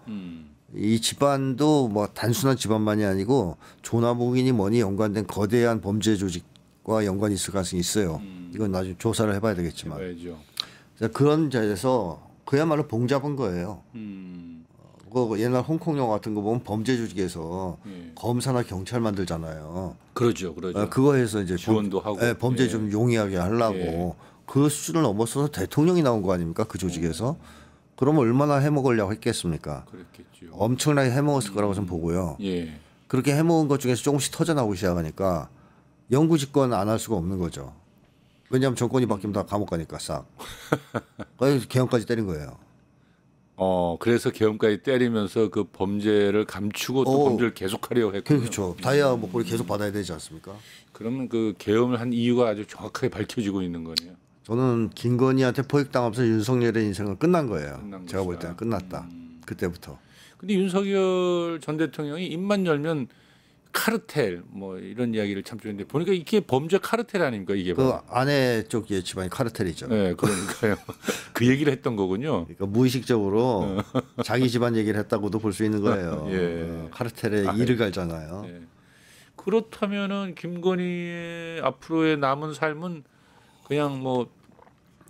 이 집안도 뭐 단순한 집안만이 아니고 조나무긴이 뭐니 연관된 거대한 범죄 조직과 연관이 있을 가능성이 있어요. 이건 나중에 조사를 해봐야 되겠지만. 해봐야죠. 그런 자리에서 그야말로 봉 잡은 거예요. 그 옛날 홍콩 영화 같은 거 보면 범죄 조직에서 검사나 경찰 만들잖아요. 그러죠, 그러죠. 그거에서 이제 지원도 하고 범죄 좀 용이하게 하려고 그 수준을 넘어서서 대통령이 나온 거 아닙니까? 그 조직에서. 그러면 얼마나 해먹으려고 했겠습니까? 그랬겠죠. 엄청나게 해먹었을 거라고 저는 보고요. 예. 그렇게 해먹은 것 중에서 조금씩 터져나오기 시작하니까 영구 집권 안 할 수가 없는 거죠. 왜냐하면 정권이 바뀌면 다 감옥 가니까 싹. 그래서 개헌까지 때린 거예요. 그래서 계엄까지 때리면서 그 범죄를 감추고 또 범죄를 계속하려고 했군요. 그렇죠. 다이아 목걸이 계속 받아야 되지 않습니까? 그러면 그 계엄을 한 이유가 아주 정확하게 밝혀지고 있는 거네요. 저는 김건희한테 포획당하면서 윤석열의 인생은 끝난 거예요. 끝난 제가 볼 것이다. 때는 끝났다. 그때부터. 근데 윤석열 전 대통령이 입만 열면 카르텔 뭐 이런 이야기를 참 좋은데 보니까 이게 범죄 카르텔 아닙니까 이게? 그 바로. 아내 쪽의 집안이 카르텔이죠. 네, 그러니까요. 그 얘기를 했던 거군요. 그러니까 무의식적으로 자기 집안 얘기를 했다고도 볼 수 있는 거예요. 예. 카르텔에 이를 갈잖아요. 네. 그렇다면은 김건희의 앞으로의 남은 삶은 그냥 뭐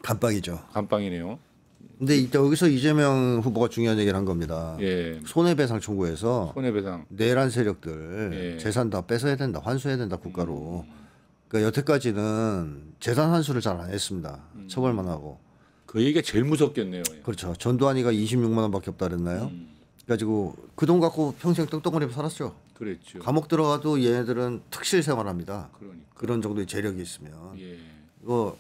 감방이죠. 감방이네요. 근데 여기서 이재명 후보가 중요한 얘기를 한 겁니다. 예. 손해배상 청구해서 손해배상. 내란 세력들 예. 재산 다 뺏어야 된다, 환수해야 된다 국가로. 그러니까 여태까지는 재산 환수를 잘 안 했습니다. 처벌만 하고. 그 얘기가 제일 무섭겠네요. 그렇죠. 전두환이가 26만 원밖에 없다 그랬나요? 그래가지고 그 돈 갖고 평생 떵떵거리며 살았죠. 그랬죠. 감옥 들어가도 얘네들은 특실 생활합니다. 그러니까. 그런 정도의 재력이 있으면 예. 이거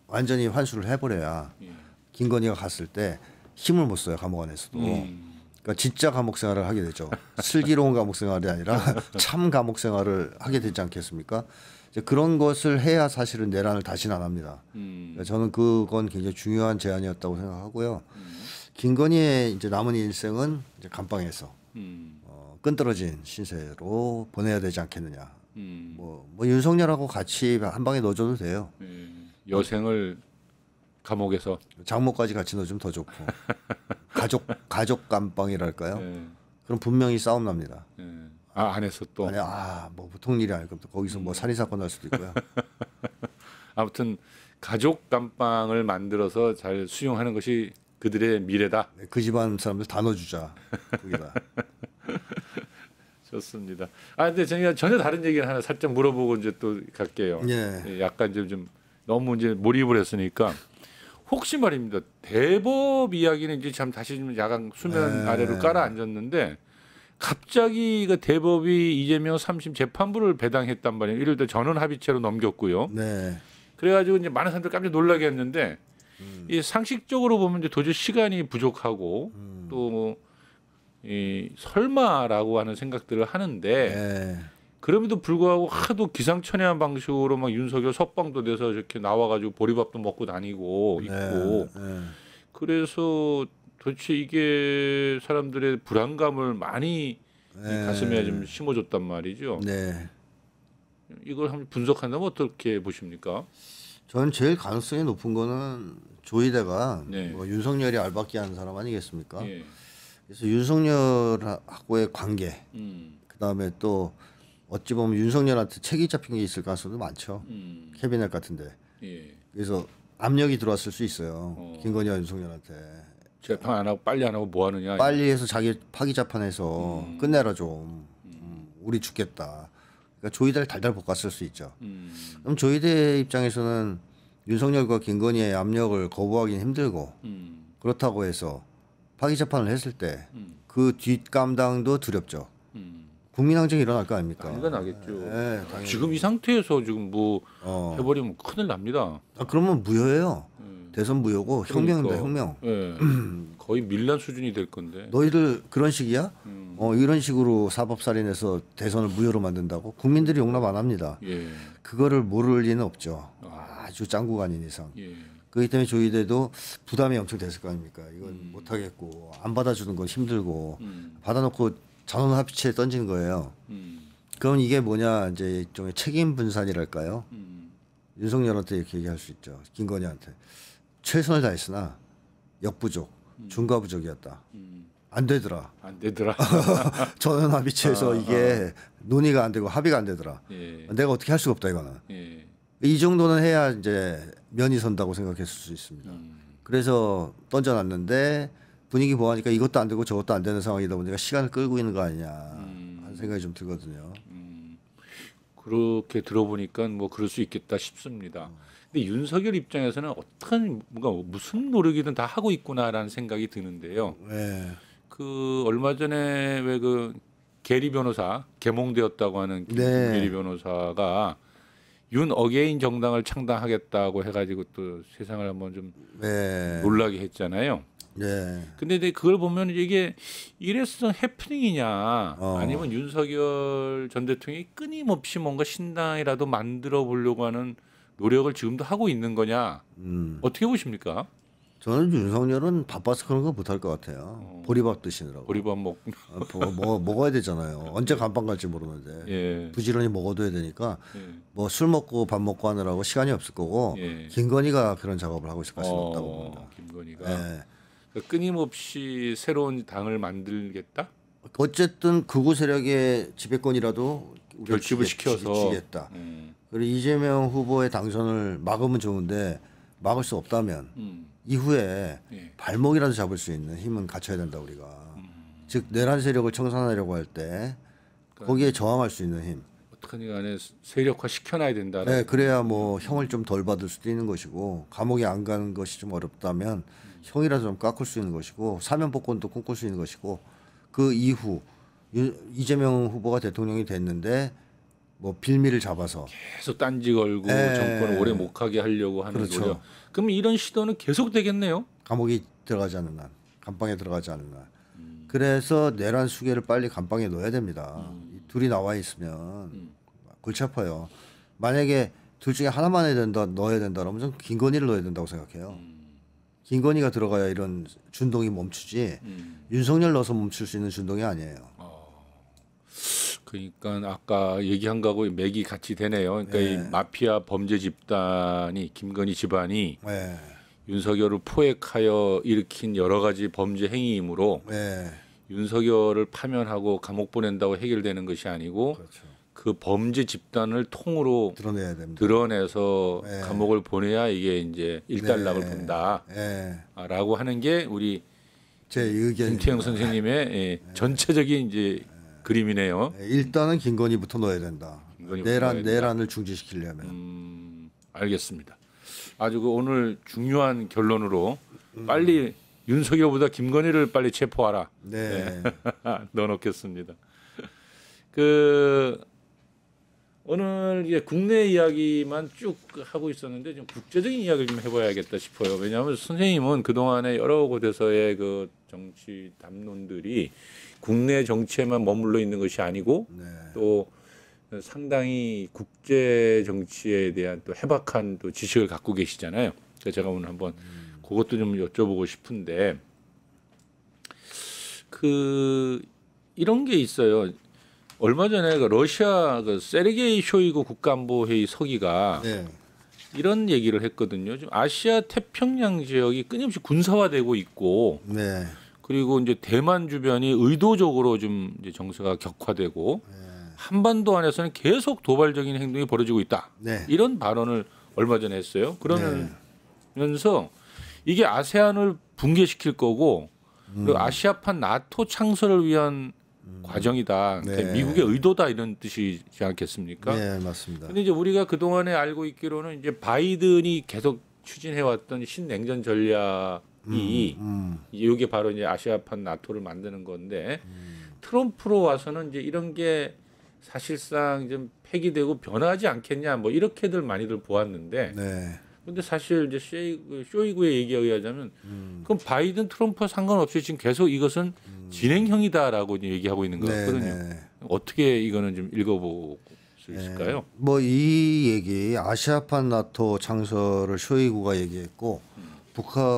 완전히 환수를 해버려야 예. 김건희가 갔을 때 힘을 못 써요 감옥 안에서도. 그러니까 진짜 감옥 생활을 하게 되죠. 슬기로운 감옥 생활이 아니라 참 감옥 생활을 하게 되지 않겠습니까? 이제 그런 것을 해야 사실은 내란을 다시는 안 합니다. 그러니까 저는 그건 굉장히 중요한 제안이었다고 생각하고요. 김건희의 이제 남은 인생은 이제 감방에서 끈떨어진 신세로 보내야 되지 않겠느냐. 뭐 윤석열하고 같이 한 방에 넣어줘도 돼요. 예. 여생을 감옥에서 장모까지 같이 넣어주면 더 좋고 가족 감방이랄까요? 예. 그럼 분명히 싸움 납니다. 예. 안에서 또 아니 뭐 보통 일이 아닐 겁니다. 거기서 뭐 살인 사건 날 수도 있고요. 아무튼 가족 감방을 만들어서 잘 수용하는 것이 그들의 미래다. 네, 그 집안 사람들 다 넣어주자. 거기다. 좋습니다. 근데 제가 전혀 다른 얘기를 하나 살짝 물어보고 이제 또 갈게요. 예. 약간 좀 너무 이제 몰입을 했으니까 혹시 말입니다. 대법 이야기는 이제 참 다시 좀 야간 수면 아래로 깔아앉았는데 갑자기 그 대법이 이재명 3심 재판부를 배당했단 말이에요. 이럴 때 전원 합의체로 넘겼고요. 네. 그래가지고 이제 많은 사람들 깜짝 놀라게 했는데 이 상식적으로 보면 이제 도저히 시간이 부족하고 또 뭐 이 설마라고 하는 생각들을 하는데 네. 그럼에도 불구하고 하도 기상천외한 방식으로 막 윤석열 석방도 돼서 이렇게 나와가지고 보리밥도 먹고 다니고 있고 네. 그래서 도대체 이게 사람들의 불안감을 많이 이 가슴에 좀 심어줬단 말이죠. 네. 이걸 한번 분석한다면 어떻게 보십니까? 저는 제일 가능성이 높은 거는 조이대가 네. 뭐 윤석열이 알박기 하는 사람 아니겠습니까? 예. 그래서 윤석열하고의 관계, 그다음에 또 어찌 보면 윤석열한테 책이 잡힌 게 있을 가능성도 많죠. 캐비넷 같은데. 예. 그래서 압력이 들어왔을 수 있어요. 김건희와 윤석열한테. 재판 안 하고 빨리 안 하고 뭐 하느냐. 빨리 해서 자기 파기 재판해서 끝내라 좀. 우리 죽겠다. 그러니까 조이대를 달달 볶았을 수 있죠. 그럼 조이대 입장에서는 윤석열과 김건희의 압력을 거부하기는 힘들고 그렇다고 해서 파기 재판을 했을 때 그 뒷감당도 두렵죠. 국민항쟁이 일어날 거 아닙니까? 난리가 나겠죠. 네, 당연히. 지금 이 상태에서 지금 뭐 해버리면 큰일 납니다. 그러면 무효예요. 대선 무효고 혁명입니다. 혁명. 예. 거의 밀란 수준이 될 건데. 너희들 그런 식이야? 이런 식으로 사법살인해서 대선을 무효로 만든다고? 국민들이 용납 안 합니다. 예. 그거를 모를 리는 없죠. 아주 짱구가 아닌 이상. 예. 그렇기 때문에 조이대도 부담이 엄청 됐을 거 아닙니까? 이건 못하겠고 안 받아주는 건 힘들고 받아놓고 전원 합의체에 던지는 거예요. 그럼 이게 뭐냐 이제 일종의 책임 분산이랄까요? 윤석열한테 이렇게 얘기할 수 있죠. 김건희한테 최선을 다했으나 역부족, 중과부족이었다. 안 되더라. 안 되더라. 전원 합의체에서 이게 논의가 안 되고 합의가 안 되더라. 예. 내가 어떻게 할 수가 없다 이거는. 예. 이 정도는 해야 이제 면이 선다고 생각했을 수 있습니다. 그래서 던져놨는데 분위기 보아하니까 이것도 안 되고 저것도 안 되는 상황이다 보니까 시간을 끌고 있는 거 아니냐 하는 생각이 좀 들거든요. 그렇게 들어보니까 뭐 그럴 수 있겠다 싶습니다. 근데 윤석열 입장에서는 어떤 뭔가 무슨 노력이든 다 하고 있구나라는 생각이 드는데요. 네. 그 얼마 전에 왜 그 계리 변호사 개몽되었다고 하는 네. 계리 변호사가 윤 어게인 정당을 창당하겠다고 해가지고 또 세상을 한번 좀 네. 놀라게 했잖아요. 네. 근데 이제 그걸 보면 이게 일회성 해프닝이냐 아니면 윤석열 전 대통령이 끊임없이 뭔가 신당이라도 만들어 보려고 하는 노력을 지금도 하고 있는 거냐 어떻게 보십니까? 저는 윤석열은 바빠서 그런 거 못할 것 같아요. 보리밥 드시느라고. 보리밥 먹 먹어야 되잖아요. 언제 감방 갈지 모르는데 예. 부지런히 먹어둬야 되니까 예. 뭐 술 먹고 밥 먹고 하느라고 시간이 없을 거고 예. 김건희가 그런 작업을 하고 있을 가능성이 없다고 봅니다. 김건희가 네. 그러니까 끊임없이 새로운 당을 만들겠다. 어쨌든 극우 세력의 지배권이라도 우리가 결집을 시켜서 쥐겠다. 그리고 이재명 후보의 당선을 막으면 좋은데 막을 수 없다면 이후에 예. 발목이라도 잡을 수 있는 힘은 갖춰야 된다 우리가. 즉 내란 세력을 청산하려고 할 때 거기에 저항할 수 있는 힘. 어떻게든 간에 세력화 시켜놔야 된다. 네, 그래야 뭐 형을 좀 덜 받을 수도 있는 것이고 감옥에 안 가는 것이 좀 어렵다면 형이라도 좀 깎을 수 있는 것이고 사면 복권도 꿈꿀 수 있는 것이고 그 이후 이재명 후보가 대통령이 됐는데 뭐 빌미를 잡아서 계속 딴지 걸고 정권을 오래 못 가게 하려고 하는 그렇죠. 노력. 그럼 이런 시도는 계속 되겠네요. 감옥에 들어가지 않는 날, 감방에 들어가지 않는 날. 그래서 내란 수계를 빨리 감방에 넣어야 됩니다. 이 둘이 나와 있으면 골치 아파요. 만약에 둘 중에 하나만 해야 된다, 넣어야 된다 그러면 저는 김건희를 넣어야 된다고 생각해요. 김건희가 들어가야 이런 준동이 멈추지 윤석열 넣어서 멈출 수 있는 준동이 아니에요. 그러니까 아까 얘기한 거하고 맥이 같이 되네요. 그러니까 이 마피아 범죄 집단이 김건희 집안이 네. 윤석열을 포획하여 일으킨 여러 가지 범죄 행위이므로 네. 윤석열을 파면하고 감옥 보낸다고 해결되는 것이 아니고 그렇죠. 그 범죄 집단을 통으로 드러내야 됩니다. 드러내서 감옥을 보내야 이게 이제 일단락을 본다라고 하는 게 우리 제 의견. 김태형 선생님의 전체적인 이제 그림이네요. 일단은 김건희부터 넣어야 된다. 김건희부터 넣어야 된다. 내란을 중지시키려면. 알겠습니다. 아주 그 오늘 중요한 결론으로 빨리 윤석열보다 김건희를 빨리 체포하라. 네. 넣어놓겠습니다. 그 오늘 이제 국내 이야기만 쭉 하고 있었는데 좀 국제적인 이야기를 좀 해봐야겠다 싶어요. 왜냐하면 선생님은 그 동안에 여러 곳에서의 그 정치 담론들이 국내 정치에만 머물러 있는 것이 아니고 또 상당히 국제 정치에 대한 또 해박한 또 지식을 갖고 계시잖아요. 그래서 제가 오늘 한번 그것도 좀 여쭤보고 싶은데 그 이런 게 있어요. 얼마 전에 그 러시아 그 세르게이 쇼이구 국가안보회의 서기가 이런 얘기를 했거든요. 지금 아시아 태평양 지역이 끊임없이 군사화되고 있고 그리고 이제 대만 주변이 의도적으로 좀 이제 정세가 격화되고 한반도 안에서는 계속 도발적인 행동이 벌어지고 있다. 이런 발언을 얼마 전에 했어요. 그러면서 이게 아세안을 붕괴시킬 거고 그리고 아시아판 나토 창설을 위한 과정이다. 네. 그러니까 미국의 의도다 이런 뜻이지 않겠습니까? 네, 맞습니다. 근데 이제 우리가 그 동안에 알고 있기로는 이제 바이든이 계속 추진해왔던 신냉전 전략이 이게 바로 이제 아시아판 나토를 만드는 건데 트럼프로 와서는 이제 이런 게 사실상 좀 폐기되고 변하지 않겠냐 뭐 이렇게들 많이들 보았는데 네. 근데 사실 이제 쇼이구의 얘기에 의하자면 그럼 바이든 트럼프와 상관없이 지금 계속 이것은 진행형이다라고 이제 얘기하고 있는 것 같거든요. 네. 어떻게 이거는 좀 읽어볼 수 있을까요? 뭐 이 얘기 아시아판 나토 창설을 쇼이구가 얘기했고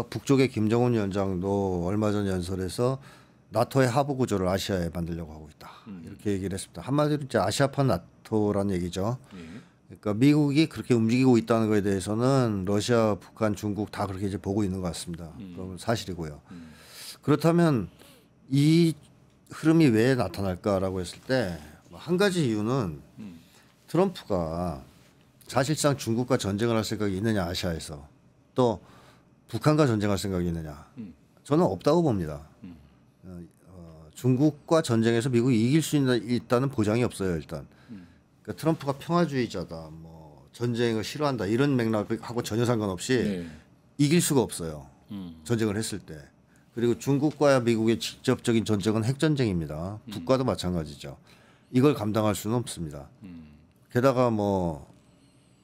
북쪽의 김정은 위원장도 얼마 전 연설에서 나토의 하부 구조를 아시아에 만들려고 하고 있다. 이렇게 얘기를 했습니다. 한마디로 이제 아시아판 나토라는 얘기죠. 그러니까 미국이 그렇게 움직이고 있다는 것에 대해서는 러시아, 북한, 중국 다 그렇게 이제 보고 있는 것 같습니다. 그건 사실이고요. 그렇다면 이 흐름이 왜 나타날까라고 했을 때 한 가지 이유는 트럼프가 사실상 중국과 전쟁을 할 생각이 있느냐 아시아에서 또 북한과 전쟁할 생각이 있느냐 저는 없다고 봅니다. 중국과 전쟁에서 미국이 이길 수 있다는 보장이 없어요 일단. 그러니까 트럼프가 평화주의자다, 뭐 전쟁을 싫어한다 이런 맥락하고 전혀 상관없이 이길 수가 없어요. 전쟁을 했을 때. 그리고 중국과 미국의 직접적인 전쟁은 핵전쟁입니다. 북과도 마찬가지죠. 이걸 감당할 수는 없습니다. 게다가 뭐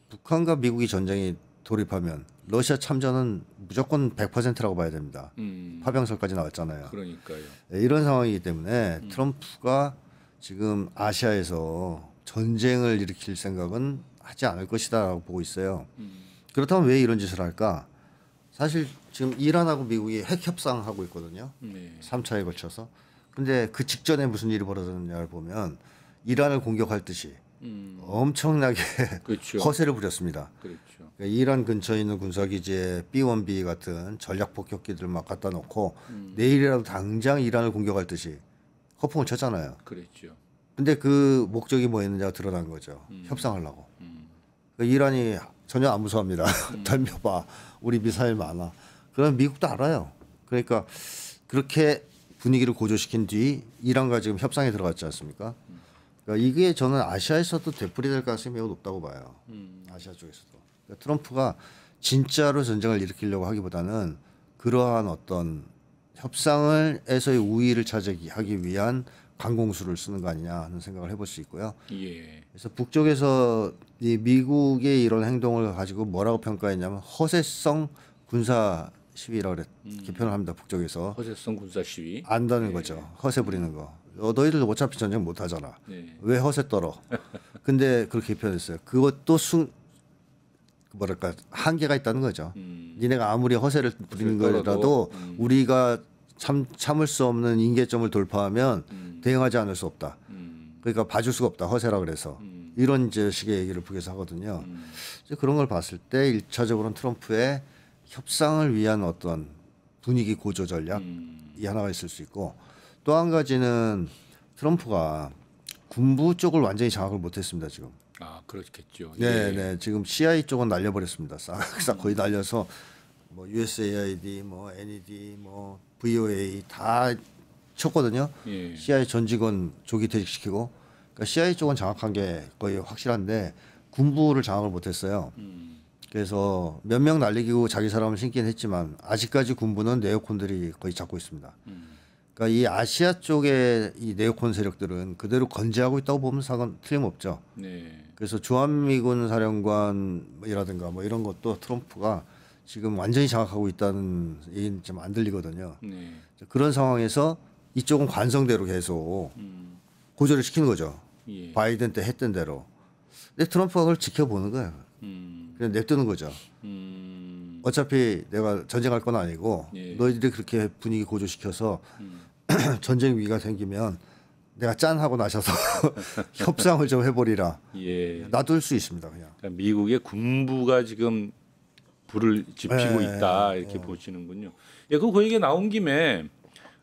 북한과 미국이 전쟁에 돌입하면 러시아 참전은 무조건 100%라고 봐야 됩니다. 파병설까지 나왔잖아요. 그러니까요. 네, 이런 상황이기 때문에 트럼프가 지금 아시아에서 전쟁을 일으킬 생각은 하지 않을 것이다라고 보고 있어요. 그렇다면 왜 이런 짓을 할까? 사실 지금 이란하고 미국이 핵 협상하고 있거든요. 3차에 걸쳐서. 근데 그 직전에 무슨 일이 벌어졌느냐를 보면 이란을 공격할 듯이 엄청나게 그렇죠. 허세를 부렸습니다. 그렇죠. 그러니까 이란 근처에 있는 군사기지에 B-1B 같은 전략 폭격기들 막 갖다 놓고 내일이라도 당장 이란을 공격할 듯이 허풍을 쳤잖아요. 그랬죠. 근데 그 목적이 뭐였느냐가 드러난 거죠. 협상하려고. 그러니까 이란이 전혀 안 무서워합니다. 덤벼봐. 우리 미사일 많아. 그럼 미국도 알아요. 그러니까 그렇게 분위기를 고조시킨 뒤 이란과 지금 협상에 들어갔지 않습니까? 그러니까 이게 저는 아시아에서도 되풀이될 가능성이 매우 높다고 봐요. 아시아 쪽에서도. 그러니까 트럼프가 진짜로 전쟁을 일으키려고 하기보다는 그러한 어떤 협상을에서의 우위를 차지하기 위한 강공수를 쓰는 거 아니냐 하는 생각을 해볼 수 있고요. 예. 그래서 북쪽에서 이 미국의 이런 행동을 가지고 뭐라고 평가했냐면 허세성 군사 시위라고 이렇게 표현을 합니다. 북쪽에서. 허세성 군사 시위. 안다는 거죠. 허세 부리는 거. 너희들 어차피 전쟁 못 하잖아. 왜 허세 떨어? 근데 그렇게 표현했어요. 그것도 뭐랄까 한계가 있다는 거죠. 니네가 아무리 허세를 부리는 거라도 우리가 참을 수 없는 인계점을 돌파하면 대응하지 않을 수 없다. 그러니까 봐줄 수가 없다. 허세라 그래서 이런 이제 식의 얘기를 북에서 하거든요. 이제 그런 걸 봤을 때 1차적으로는 트럼프의 협상을 위한 어떤 분위기 고조 전략이 하나가 있을 수 있고 또 한 가지는 트럼프가 군부 쪽을 완전히 장악을 못했습니다 지금. 아 그렇겠죠. 네, 예. 네. 지금 CIA 쪽은 날려버렸습니다. 싹 거의 날려서 뭐 USAID, 뭐 NED, 뭐 VOA 다 쳤거든요. 예. CIA 전 직원 조기 퇴직시키고. 그러니까 CIA 쪽은 장악한 게 거의 확실한데 군부를 장악을 못했어요. 그래서 몇 명 날리고 자기 사람을 신긴 했지만 아직까지 군부는 네오콘들이 거의 잡고 있습니다. 그러니까 이 아시아 쪽의 이 네오콘 세력들은 그대로 건재하고 있다고 보면 상관 틀림없죠. 네. 그래서 주한미군 사령관이라든가 뭐 이런 것도 트럼프가 지금 완전히 장악하고 있다는 얘기는 좀 안 들리거든요. 네. 그런 상황에서 이쪽은 관성대로 계속 고조를 시키는 거죠. 예. 바이든 때 했던 대로. 근데 트럼프가 그걸 지켜보는 거예요. 그냥 냅두는 거죠. 어차피 내가 전쟁할 건 아니고 예. 너희들이 그렇게 분위기 고조시켜서 전쟁 위기가 생기면 내가 짠 하고 나셔서 협상을 좀 해버리라. 예. 놔둘 수 있습니다. 그냥. 그러니까 미국의 군부가 지금 불을 지피고 예. 있다 이렇게 보시는군요. 예, 그 얘기 나온 김에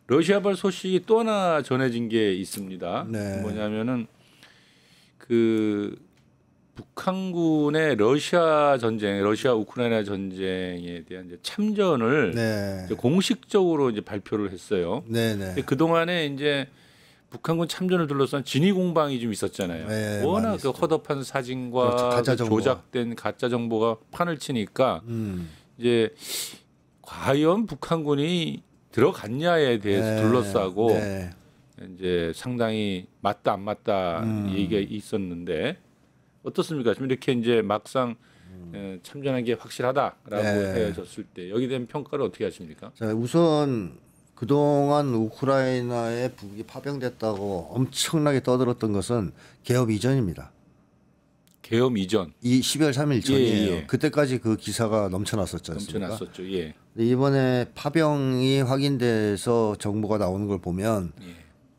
러시아발 소식이 또 하나 전해진 게 있습니다. 네. 뭐냐면은 그 북한군의 러시아 전쟁, 러시아 우크라이나 전쟁에 대한 이제 참전을 네. 이제 공식적으로 이제 발표를 했어요. 네네. 그 동안에 이제 북한군 참전을 둘러싼 진위 공방이 좀 있었잖아요. 네, 워낙 많이 그 헛업한 사진과 그렇죠. 가짜 그 정보가. 조작된 가짜 정보가 판을 치니까 이제 과연 북한군이 들어갔냐에 대해서 둘러싸고 네. 이제 상당히 맞다 안 맞다 얘기가 있었는데 어떻습니까? 지금 이렇게 이제 막상 참전한 게 확실하다라고 네. 헤어졌을 때 여기에 대한 평가를 어떻게 하십니까? 자, 우선 그동안 우크라이나에 북이 파병됐다고 엄청나게 떠들었던 것은 개업 이전입니다. 계엄 이전 이 12월 3일 전이에요. 예. 그때까지 그 기사가 넘쳐났었지 않습니까? 넘쳐났었죠. 예. 근데 이번에 파병이 확인돼서 정보가 나오는 걸 보면 예.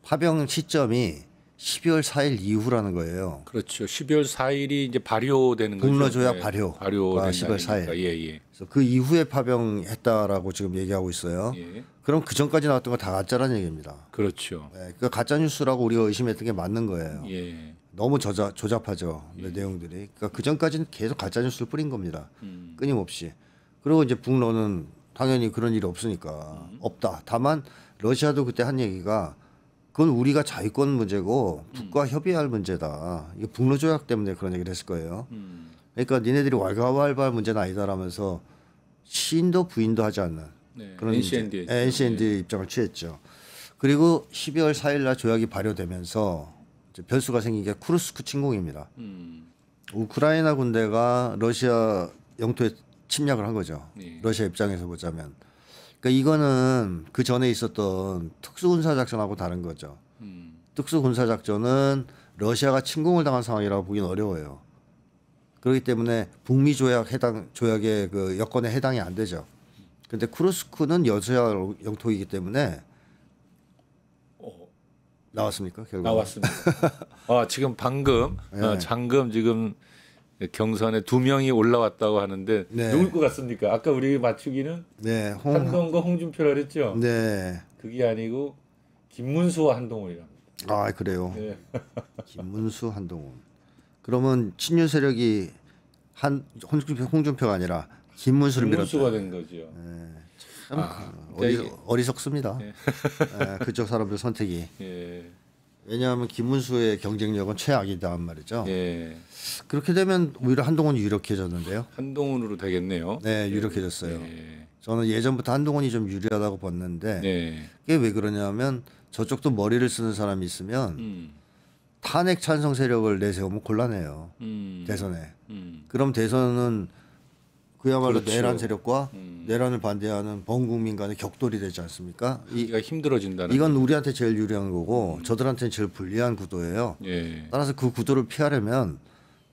파병 시점이 12월 4일 이후라는 거예요. 그렇죠. 12월 4일이 이제 발효되는 거죠. 북러조약 네. 발효가 발효된 12월 4일. 날이니까. 예, 예. 그래서 그 이후에 파병했다라고 지금 얘기하고 있어요. 예. 그럼 그 전까지 나왔던 거 다 가짜라는 얘기입니다. 그렇죠. 네, 그러니까 가짜 뉴스라고 우리가 의심했던 게 맞는 거예요. 예. 너무 조잡하죠. 내용들이. 그러니까 그 전까지는 계속 가짜 뉴스를 뿌린 겁니다. 끊임없이. 그리고 이제 북러는 당연히 그런 일이 없으니까 없다. 다만 러시아도 그때 한 얘기가 그건 우리가 자위권 문제고 북과 협의할 문제다. 이게 북러 조약 때문에 그런 얘기를 했을 거예요. 그러니까 니네들이 왈가왈부할 문제는 아니다라면서 시인도 부인도 하지 않는 네. 그런 NCND. NCND 입장을 취했죠. 그리고 12월 4일 날 조약이 발효되면서 이제 변수가 생긴 게 쿠르스크 침공입니다. 우크라이나 군대가 러시아 영토에 침략을 한 거죠. 네. 러시아 입장에서 보자면. 그러니까 이거는 그 전에 있었던 특수군사작전하고 다른 거죠. 특수군사작전은 러시아가 침공을 당한 상황이라고 보기는 어려워요. 그렇기 때문에 북미 조약의 그 여건에 해당이 안 되죠. 근데 쿠르스크는 여수야 영토이기 때문에 나왔습니까? 결과 나왔습니다. 지금 방금 잠금 지금 경선에 2명이 올라왔다고 하는데 네. 누굴 것 같습니까? 아까 우리 맞추기는 네, 한동훈과 홍준표라 그랬죠. 네, 그게 아니고 김문수와 한동훈이랍니다. 아 그래요. 네. 김문수, 한동훈. 그러면 친윤 세력이 홍준표가 아니라 김문수를 밀었다. 김문수가 된 거죠. 어리석습니다. 예. 그쪽 사람들 선택이. 예. 왜냐하면 김문수의 경쟁력은 최악이다 말이죠. 예. 그렇게 되면 오히려 한동훈이 유력해졌는데요. 한동훈으로 되겠네요. 네, 유력해졌어요. 예. 저는 예전부터 한동훈이 좀 유리하다고 봤는데 네. 그게 왜 그러냐면 저쪽도 머리를 쓰는 사람이 있으면 탄핵 찬성 세력을 내세우면 곤란해요. 대선에. 그럼 대선은 그야말로 그렇죠. 내란 세력과 내란을 반대하는 범국민 간의 격돌이 되지 않습니까? 이가 힘들어진다는. 이건 우리한테 제일 유리한 거고 저들한테는 제일 불리한 구도예요. 예. 따라서 그 구도를 피하려면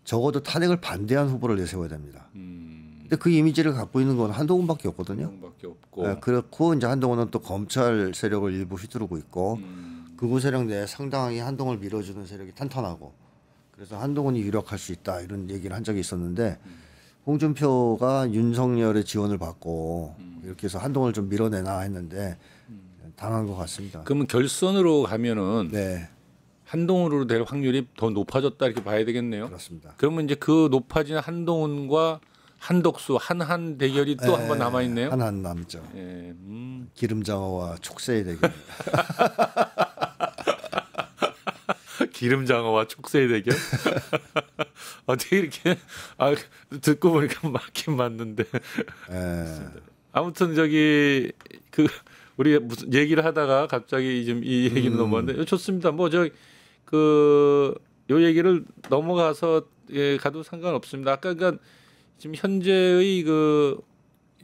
적어도 탄핵을 반대한 후보를 내세워야 됩니다. 근데 그 이미지를 갖고 있는 건 한동훈밖에 없거든요. 밖에 없고. 네, 그렇고 이제 한동훈은 또 검찰 세력을 일부 휘두르고 있고 극우 세력 내에 상당히 한동훈을 밀어주는 세력이 탄탄하고 그래서 한동훈이 유력할 수 있다 이런 얘기를 한 적이 있었는데 홍준표가 윤석열의 지원을 받고 이렇게 해서 한동훈을 좀 밀어내나 했는데 당한 것 같습니다. 그러면 결선으로 가면은 네, 한동훈으로 될 확률이 더 높아졌다 이렇게 봐야 되겠네요. 그렇습니다. 그러면 이제 그 높아진 한동훈과 한덕수 한한 대결이 또 한 번 남아 있네요. 하나는 남죠. 예. 기름장어와 촉새의 대결. 기름장어와 촉새의 대결. 어떻게 이렇게 듣고 보니까 맞긴 맞는데. 아무튼 저기 그 우리 무슨 얘기를 하다가 갑자기 좀 이 얘기는 넘어왔는데 좋습니다. 뭐 저 그 요 얘기를 넘어가서 가도 상관없습니다. 아까 그러니까 지금 현재의 그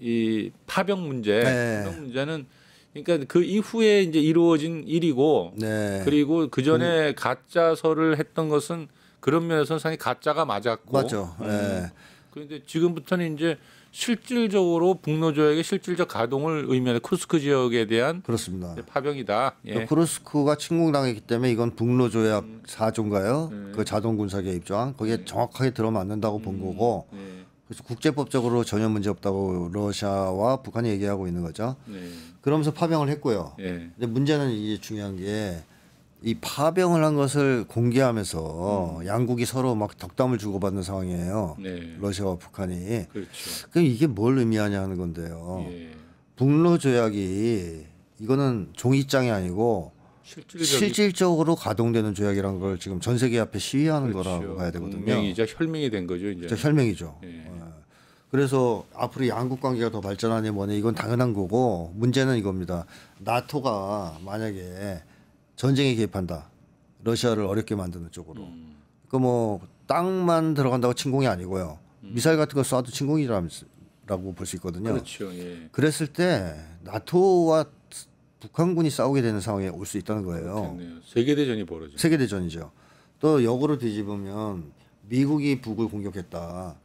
이 파병 문제, 파병 문제는 그러니까 그 이후에 이제 이루어진 일이고 네. 그리고 그 전에 가짜설을 했던 것은 그런 면에서 상당히 가짜가 맞았고 맞죠. 네. 그런데 지금부터는 이제 실질적으로 북노조약의 실질적 가동을 의미하는 쿠르스크 지역에 대한 그렇습니다. 파병이다. 예. 쿠르스크가 침공당했기 때문에 이건 북노조약 4조인가요? 그 자동 군사 개입 조항 거기에 정확하게 들어맞는다고 본 거고 네. 그래서 국제법적으로 전혀 문제 없다고 러시아와 북한이 얘기하고 있는 거죠. 네. 그러면서 파병을 했고요. 예. 근데 문제는 이게 중요한 게 이 파병을 한 것을 공개하면서 양국이 서로 막 덕담을 주고받는 상황이에요. 네. 러시아와 북한이. 그렇죠. 그럼 이게 뭘 의미하냐 하는 건데요. 예. 북러 조약이 이거는 종이장이 아니고 실질적으로 가동되는 조약이라는 걸 지금 전 세계 앞에 시위하는 거라고 봐야 되거든요. 동맹이자 혈맹이 된 거죠 이제. 진짜 혈맹이죠. 그래서 앞으로 양국 관계가 더 발전하니 뭐니 이건 당연한 거고 문제는 이겁니다. 나토가 만약에 전쟁에 개입한다. 러시아를 어렵게 만드는 쪽으로. 그 뭐 땅만 들어간다고 침공이 아니고요. 미사일 같은 거 쏴도 침공이라고 볼 수 있거든요. 그렇죠. 예. 그랬을 때 나토와 북한군이 싸우게 되는 상황에 올 수 있다는 거예요. 그렇겠네요. 세계 대전이 벌어져. 세계 대전이죠. 또 역으로 뒤집으면 미국이 북을 공격했다.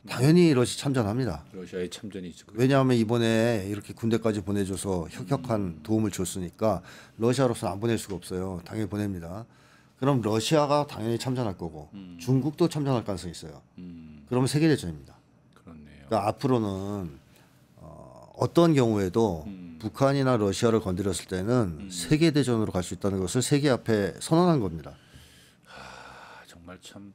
당연히 러시아 참전합니다. 러시아의 참전이 있을 거예요. 왜냐하면 이번에 이렇게 군대까지 보내줘서 혁혁한 도움을 줬으니까 러시아로서는 안 보낼 수가 없어요. 당연히 보냅니다. 그럼 러시아가 당연히 참전할 거고 중국도 참전할 가능성이 있어요. 그러면 세계 대전입니다. 그렇네요. 그러니까 앞으로는 어떤 경우에도 북한이나 러시아를 건드렸을 때는 세계 대전으로 갈 수 있다는 것을 세계 앞에 선언한 겁니다. 정말 참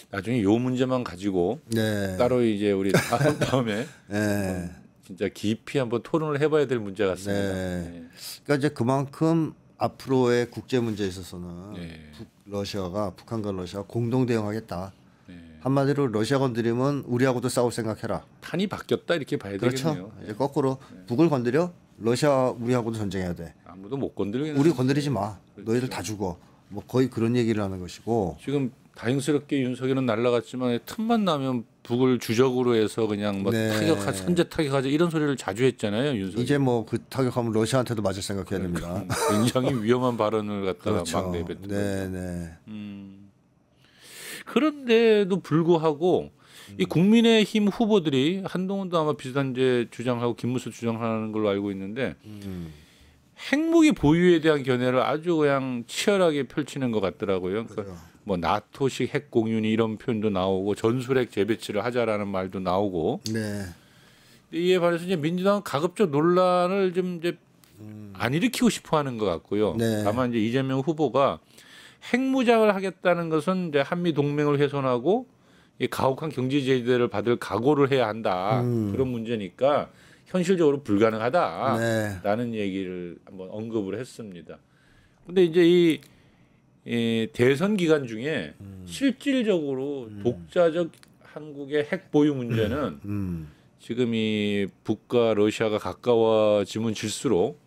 나중에 요 문제만 가지고 네. 따로 이제 우리 다음에 네. 진짜 깊이 한번 토론을 해봐야 될 문제 같습니다. 네. 그러니까 이제 그만큼 앞으로의 국제 문제에 있어서는 네. 러시아가 북한과 러시아 공동 대응하겠다. 네. 한마디로 러시아 건드리면 우리하고도 싸울 생각해라. 판이 바뀌었다 이렇게 봐야 그렇죠. 되겠네요. 이제 거꾸로 북을 건드려 러시아 우리하고도 전쟁해야 돼. 아무도 못 건드리겠네. 우리 건드리지 마. 그렇죠. 너희들 다 죽어. 뭐 거의 그런 얘기를 하는 것이고. 지금 다행스럽게 윤석열은 날라갔지만 틈만 나면 북을 주적으로 해서 그냥 뭐 네. 타격하 선제 타격하자 이런 소리를 자주 했잖아요. 윤석열. 이제 뭐 그 타격하면 러시아한테도 맞을 생각해야 됩니다. 굉장히 위험한 발언을 갖다가 그렇죠. 막 내뱉는 네, 네. 그런데도 불구하고 이 국민의힘 후보들이 한동훈도 아마 비슷한 이제 주장하고 김문수 주장하는 걸로 알고 있는데 핵무기 보유에 대한 견해를 아주 그냥 치열하게 펼치는 것 같더라고요. 그러니까 뭐 나토식 핵 공유니 이런 표현도 나오고 전술핵 재배치를 하자라는 말도 나오고. 네. 이에 반해서 이제 민주당은 가급적 논란을 좀 이제 안 일으키고 싶어하는 것 같고요. 네. 다만 이제 이재명 후보가 핵무장을 하겠다는 것은 이제 한미 동맹을 훼손하고 이 가혹한 경제 제재를 받을 각오를 해야 한다. 그런 문제니까 현실적으로 불가능하다라는 네. 얘기를 한번 언급을 했습니다. 근데 이제 이 대선 기간 중에 실질적으로 독자적 한국의 핵 보유 문제는 지금 이 북과 러시아가 가까워지면 질수록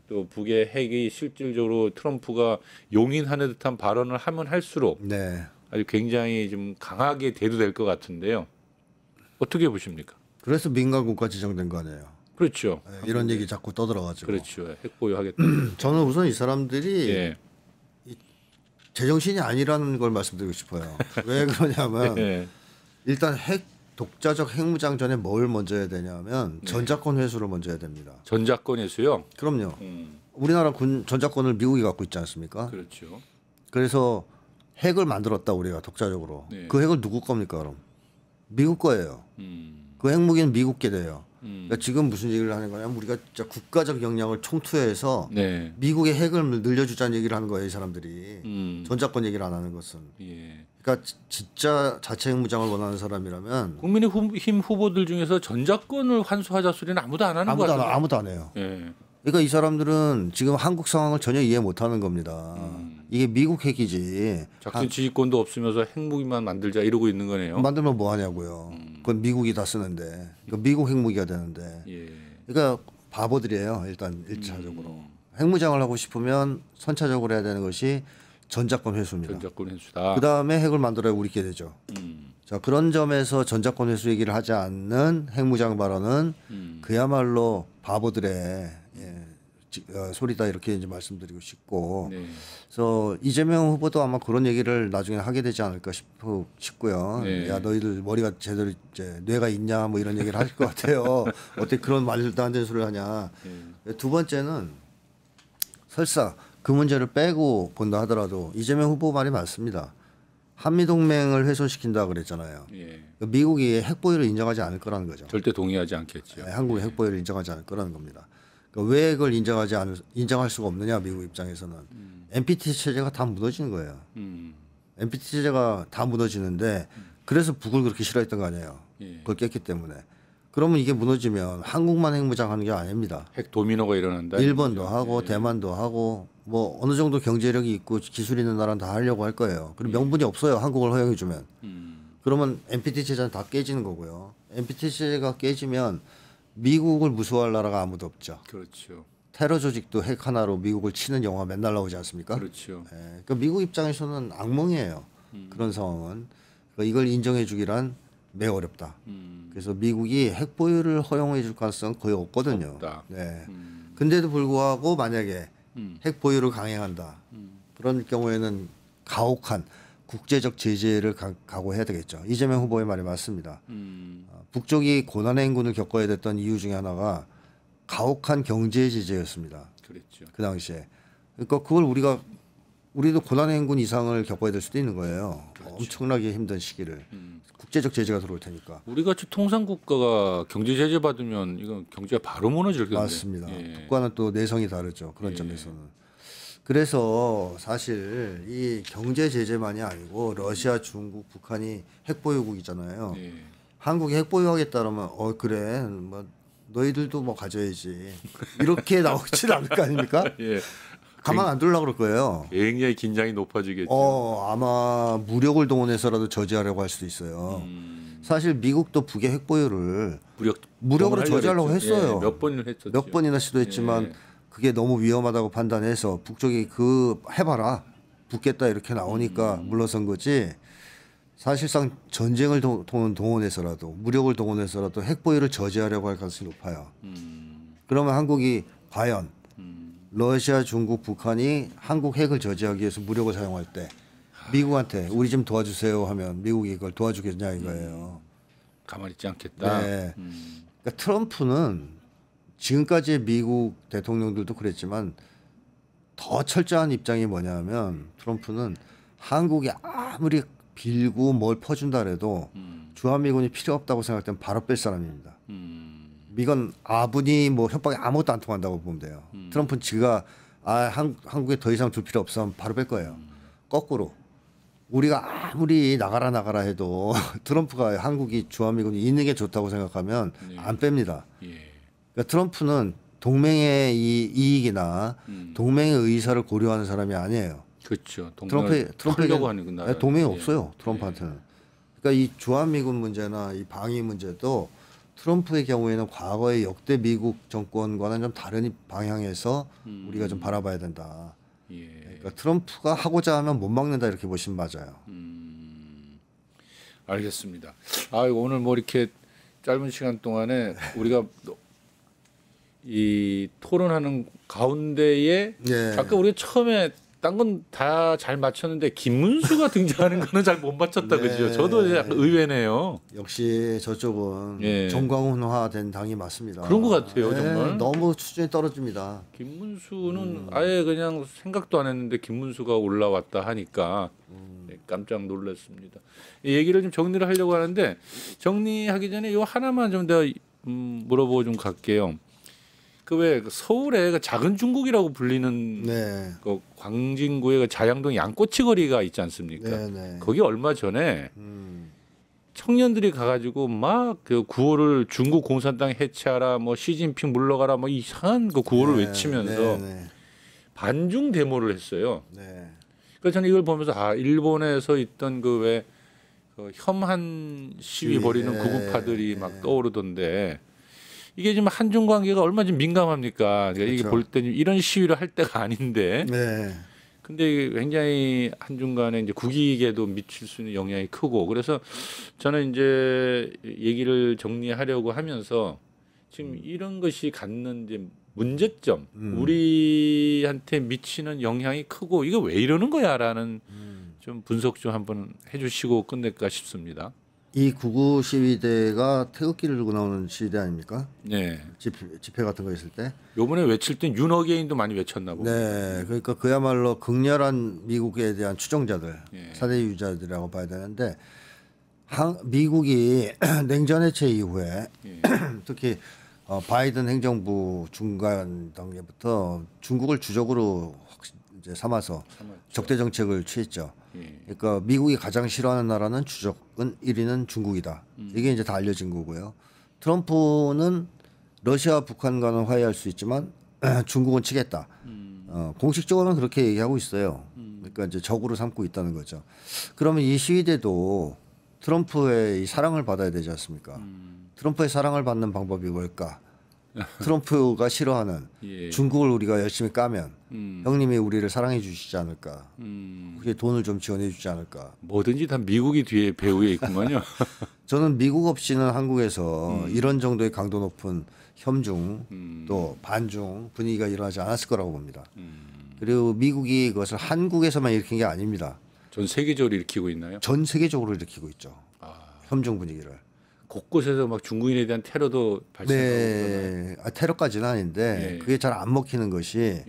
또 북의 핵이 실질적으로 트럼프가 용인하는 듯한 발언을 하면 할수록 네. 아주 굉장히 좀 강하게 대두될 것 같은데요. 어떻게 보십니까? 그래서 민간 국가 지정된 거 아니에요. 그렇죠. 네, 이런 얘기 자꾸 떠들어가지고. 그렇죠. 핵 보유하겠다. 저는 우선 이 사람들이 예. 제정신이 아니라는 걸 말씀드리고 싶어요. 왜 그러냐면 예. 일단 독자적 핵무장 전에 뭘 먼저 해야 되냐면 전자권 회수를 먼저 해야 됩니다. 전자권 회수요. 그럼요. 우리나라 군 전자권을 미국이 갖고 있지 않습니까? 그렇죠. 그래서 핵을 만들었다 우리가 독자적으로. 네. 그 핵을 누구 겁니까 그럼? 미국 거예요. 그 핵무기는 미국게 돼요. 그러니까 지금 무슨 얘기를 하는 거냐면 우리가 진짜 국가적 역량을 총투해서 네. 미국의 핵을 늘려주자는 얘기를 하는 거예요, 이 사람들이. 전자권 얘기를 안 하는 것은. 예. 그러니까 진짜 자체 핵무장을 원하는 사람이라면 국민의힘 후보들 중에서 전자권을 환수하자 소리는 아무도 안 하는 것 같아요. 아무도 안 해요. 예. 그러니까 이 사람들은 지금 한국 상황을 전혀 이해 못하는 겁니다. 이게 미국 핵이지. 작전 지휘권도 없으면서 핵무기만 만들자 이러고 있는 거네요. 만들면 뭐 하냐고요. 그건 미국이 다 쓰는데. 미국 핵무기가 되는데. 예. 그러니까 바보들이에요. 일단 1차적으로. 핵무장을 하고 싶으면 선차적으로 해야 되는 것이 전자권 회수입니다. 전자권 회수다. 그다음에 핵을 만들어야 우리께 되죠. 자, 그런 점에서 전자권 회수 얘기를 하지 않는 핵무장 발언은 그야말로 바보들의 소리다 이렇게 이제 말씀드리고 싶고. 네. 그래서 이재명 후보도 아마 그런 얘기를 나중에 하게 되지 않을까 싶고요. 네. 야, 너희들 머리가 제대로 이제 뇌가 있냐 뭐 이런 얘기를 하실 것 같아요. 어떻게 그런 말도 안 되는 소리를 하냐. 두 번째는 설사 그 문제를 빼고 본다 하더라도 이재명 후보 말이 맞습니다. 한미 동맹을 훼손시킨다 그랬잖아요. 예. 미국이 핵 보유를 인정하지 않을 거라는 거죠. 절대 동의하지 않겠죠. 네, 한국의 핵 보유를 인정하지 않을 거라는 겁니다. 그러니까 왜 그걸 인정할 수가 없느냐 미국 입장에서는 NPT 체제가 다 무너지는 거예요. NPT 체제가 다 무너지는데 그래서 북을 그렇게 싫어했던 거 아니에요. 예. 그걸 깼기 때문에. 그러면 이게 무너지면 한국만 핵무장하는 게 아닙니다. 핵 도미노가 일어난다. 일본도 하고 대만도 하고 뭐 어느 정도 경제력이 있고 기술 있는 나라는 다 하려고 할 거예요. 그리고 명분이 없어요. 한국을 허용해 주면. 그러면 NPT 체제는 다 깨지는 거고요. NPT 체제가 깨지면 미국을 무서워할 나라가 아무도 없죠. 그렇죠. 테러 조직도 핵 하나로 미국을 치는 영화 맨날 나오지 않습니까? 그렇죠. 예, 그러니까 미국 입장에서는 악몽이에요. 그런 상황은. 그러니까 이걸 인정해 주기란 매우 어렵다. 그래서 미국이 핵 보유를 허용해 줄 가능성은 거의 없거든요. 없다. 네. 근데도 불구하고 만약에 핵 보유를 강행한다. 그런 경우에는 가혹한 국제적 제재를 각오해야 되겠죠. 이재명 후보의 말이 맞습니다. 북쪽이 고난의 행군을 겪어야 됐던 이유 중에 하나가 가혹한 경제 제재였습니다. 그랬죠. 그 당시에. 그러니까 그걸 우리도 고난의 행군 이상을 겪어야 될 수도 있는 거예요. 그렇죠. 엄청나게 힘든 시기를. 국제적 제재가 들어올 테니까. 우리 같이 통상 국가가 경제 제재 받으면 이건 경제가 바로 무너질 텐데. 맞습니다. 예. 북과는 또 내성이 다르죠. 그런 점에서는. 그래서 사실 이 경제 제재만이 아니고 러시아, 중국, 북한이 핵 보유국이잖아요. 예. 한국이 핵 보유하겠다라면 그래 뭐 너희들도 뭐 가져야지 이렇게 나오진 않을 거 아닙니까? 예. 가만 안 둘라 그럴 거예요. 굉장히 긴장이 높아지겠죠. 아마 무력을 동원해서라도 저지하려고 할 수도 있어요. 사실 미국도 북의 핵 보유를 무력으로 저지하려고 했어요. 예, 몇 번을 했었죠. 몇 번이나 시도했지만 예. 그게 너무 위험하다고 판단해서 북쪽이 해봐라 붙겠다 이렇게 나오니까 물러선 거지. 사실상 전쟁을 동원해서라도 무력을 동원해서라도 핵 보유를 저지하려고 할 가능성이 높아요. 그러면 한국이 과연 러시아, 중국, 북한이 한국 핵을 저지하기 위해서 무력을 사용할 때 미국한테 우리 좀 도와주세요 하면 미국이 이걸 도와주겠냐 이거예요. 가만히 있지 않겠다. 네. 그러니까 트럼프는 지금까지의 미국 대통령들도 그랬지만 더 철저한 입장이 뭐냐면 트럼프는 한국이 아무리 빌고 뭘 퍼준다 해도 주한미군이 필요 없다고 생각되면 바로 뺄 사람입니다. 이건 아분이 뭐 협박이 아무것도 안 통한다고 보면 돼요. 트럼프는 지가 한국에 더 이상 둘 필요 없으면 바로 뺄 거예요. 거꾸로 우리가 아무리 나가라 해도 트럼프가 한국이 주한미군이 있는 게 좋다고 생각하면 안 뺍니다. 예. 그러니까 트럼프는 동맹의 이익이나 동맹의 의사를 고려하는 사람이 아니에요. 그렇죠. 트럼프에게 하는 그 나라. 동맹이 예. 없어요. 트럼프한테는. 그러니까 이 주한미군 문제나 이 방위 문제도 트럼프의 경우에는 과거의 역대 미국 정권과는 좀 다른 방향에서 우리가 좀 바라봐야 된다. 예. 그러니까 트럼프가 하고자 하면 못 막는다 이렇게 보시면 맞아요. 알겠습니다. 오늘 뭐 이렇게 짧은 시간 동안에 우리가 이 토론하는 가운데에 예. 아까 우리가 처음에 딴 건 다 잘 맞췄는데 김문수가 등장하는 거는 잘 못 맞췄다 네. 그죠? 저도 약간 의외네요. 역시 저쪽은 예. 정광훈화된 당이 맞습니다. 그런 것 같아요, 예, 정말. 너무 수준이 떨어집니다. 김문수는 아예 그냥 생각도 안 했는데 김문수가 올라왔다 하니까 네, 깜짝 놀랐습니다. 이 얘기를 좀 정리를 하려고 하는데 정리하기 전에 이 하나만 좀 더 물어보고 좀 갈게요. 그 왜 서울에 그 작은 중국이라고 불리는 네. 그 광진구의 그 자양동 양꼬치 거리가 있지 않습니까? 네. 거기 얼마 전에 청년들이 가가지고 막 그 구호를 중국 공산당 해체하라, 뭐 시진핑 물러가라, 뭐 이상한 그 구호를 외치면서 반중 데모를 했어요. 네. 그래서 저는 이걸 보면서 일본에서 있던 그 왜 그 혐한 시위 벌이는 구구파들이 막 떠오르던데. 이게 지금 한중 관계가 얼마나 좀 민감합니까? 그러니까 이게 그렇죠. 볼 때 이런 시위를 할 때가 아닌데. 네. 근데 이게 굉장히 한중 간에 이제 국익에도 미칠 수 있는 영향이 크고 그래서 저는 이제 얘기를 정리하려고 하면서 지금 이런 것이 갖는 이제 문제점, 우리한테 미치는 영향이 크고 이거 왜 이러는 거야라는 좀 분석 좀 한번 해주시고 끝낼까 싶습니다. 이 구구 시위대가 태극기를 들고 나오는 시위대 아닙니까? 네. 집회 같은 거 있을 때. 요번에 외칠 땐 윤어게인도 많이 외쳤나 보고. 네. 그러니까 그야말로 극렬한 미국에 대한 추종자들, 예. 사대주의자들이라고 봐야 되는데 미국이 냉전 해체 이후에 예. 특히 바이든 행정부 중간 단계부터 중국을 주적으로 이제 삼아서 적대 정책을 취했죠. 예. 그러니까 미국이 가장 싫어하는 나라는 주적은 1위는 중국이다. 이게 이제 다 알려진 거고요. 트럼프는 러시아 북한과는 화해할 수 있지만 중국은 치겠다. 공식적으로는 그렇게 얘기하고 있어요. 그러니까 이제 적으로 삼고 있다는 거죠. 그러면 이 시위대도 트럼프의 이 사랑을 받아야 되지 않습니까? 트럼프의 사랑을 받는 방법이 뭘까? 트럼프가 싫어하는 예. 중국을 우리가 열심히 까면 형님이 우리를 사랑해 주시지 않을까? 그게 돈을 좀 지원해 주지 않을까? 뭐든지 다 미국이 뒤에 배후에 있구만요. 저는 미국 없이는 한국에서 이런 정도의 강도 높은 협중 또 반중 분위기가 일어나지 않았을 거라고 봅니다. 그리고 미국이 그것을 한국에서만 일으킨 게 아닙니다. 전 세계적으로 일으키고 있나요? 전 세계적으로 일으키고 있죠. 협중 분위기를. 곳곳에서 막 중국인에 대한 테러도 발생하고 네, 테러까지는 아닌데 예. 그게 잘 안 먹히는 것이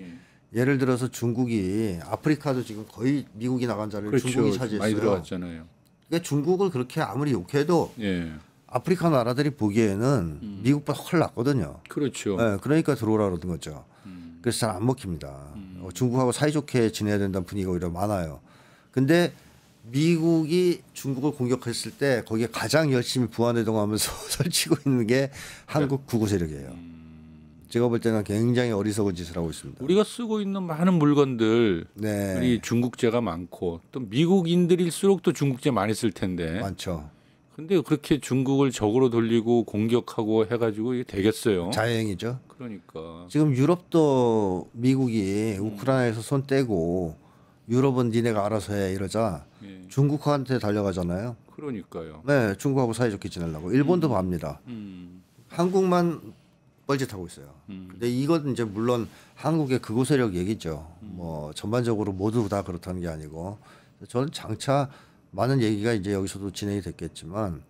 예를 들어서 중국이 아프리카도 지금 거의 미국이 나간 자리를 그렇죠. 중국이 차지했어요. 많이 들어갔잖아요. 그러니까 중국을 그렇게 아무리 욕해도 예, 아프리카 나라들이 보기에는 미국보다 훨 낫거든요. 그렇죠. 네, 그러니까 들어오라 그러던 거죠. 그래서 잘 안 먹힙니다. 중국하고 사이좋게 지내야 된다는 분위기가 오히려 많아요. 근데 미국이 중국을 공격했을 때 거기에 가장 열심히 부안해동하면서 설치고 있는 게 한국 구구 세력이에요. 제가 볼 때는 굉장히 어리석은 짓을 하고 있습니다. 우리가 쓰고 있는 많은 물건들 네, 이 중국제가 많고 또 미국인들일수록 또 중국제 많이 쓸 텐데. 많죠. 근데 그렇게 중국을 적으로 돌리고 공격하고 해가지고 이게 되겠어요? 자행이죠. 그러니까. 지금 유럽도 미국이 우크라이나에서 손 떼고 유럽은 니네가 알아서 해 이러자 예, 중국한테 달려가잖아요. 그러니까요. 네, 중국하고 사이좋게 지내려고. 일본도 봅니다. 한국만 뻘짓하고 있어요. 근데 이건 이제 물론 한국의 극우 세력 얘기죠. 뭐 전반적으로 모두 다 그렇다는 게 아니고 저는 장차 많은 얘기가 이제 여기서도 진행이 됐겠지만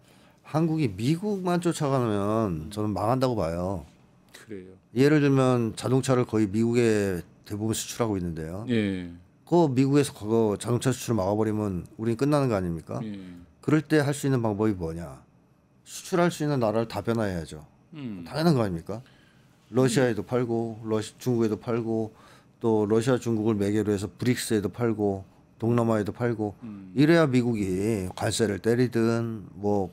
한국이 미국만 쫓아가면 저는 망한다고 봐요. 그래요. 예를 들면 자동차를 거의 미국에 대부분 수출하고 있는데요. 예, 그 미국에서 그거 자동차 수출을 막아버리면 우린 끝나는 거 아닙니까? 예. 그럴 때 할 수 있는 방법이 뭐냐? 수출할 수 있는 나라를 다 변화해야죠. 당연한 거 아닙니까? 러시아에도 팔고 중국에도 팔고 또 러시아 중국을 매개로 해서 브릭스에도 팔고 동남아에도 팔고 이래야 미국이 관세를 때리든 뭐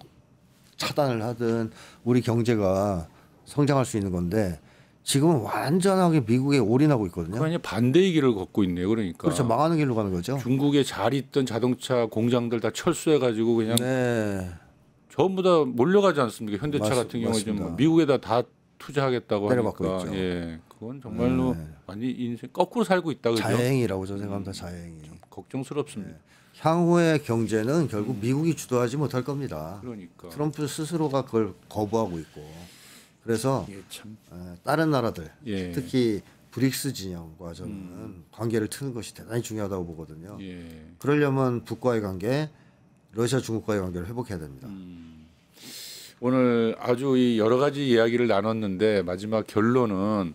차단을 하든 우리 경제가 성장할 수 있는 건데 지금은 완전하게 미국에 올인하고 있거든요. 그냥 반대의 길을 걷고 있네요. 그러니까. 그렇죠. 망하는 길로 가는 거죠. 중국에 잘 있던 자동차 공장들 다 철수해가지고 그냥 네. 전부 다 몰려가지 않습니까? 현대차 같은 경우 맞습니다. 지금 미국에다 다 투자하겠다고 때려박고 하니까 있죠. 예, 그건 정말로 완전 인생 거꾸로 살고 있다 그죠? 자행이라고 저는 생각합니다. 자행이. 걱정스럽습니다. 향후의 경제는 결국 미국이 주도하지 못할 겁니다. 그러니까 트럼프 스스로가 그걸 거부하고 있고 그래서 예, 참 다른 나라들 예. 특히 브릭스 진영과 저는 관계를 트는 것이 대단히 중요하다고 보거든요. 예. 그러려면 북과의 관계, 러시아 중국과의 관계를 회복해야 됩니다. 오늘 아주 이 여러 가지 이야기를 나눴는데 마지막 결론은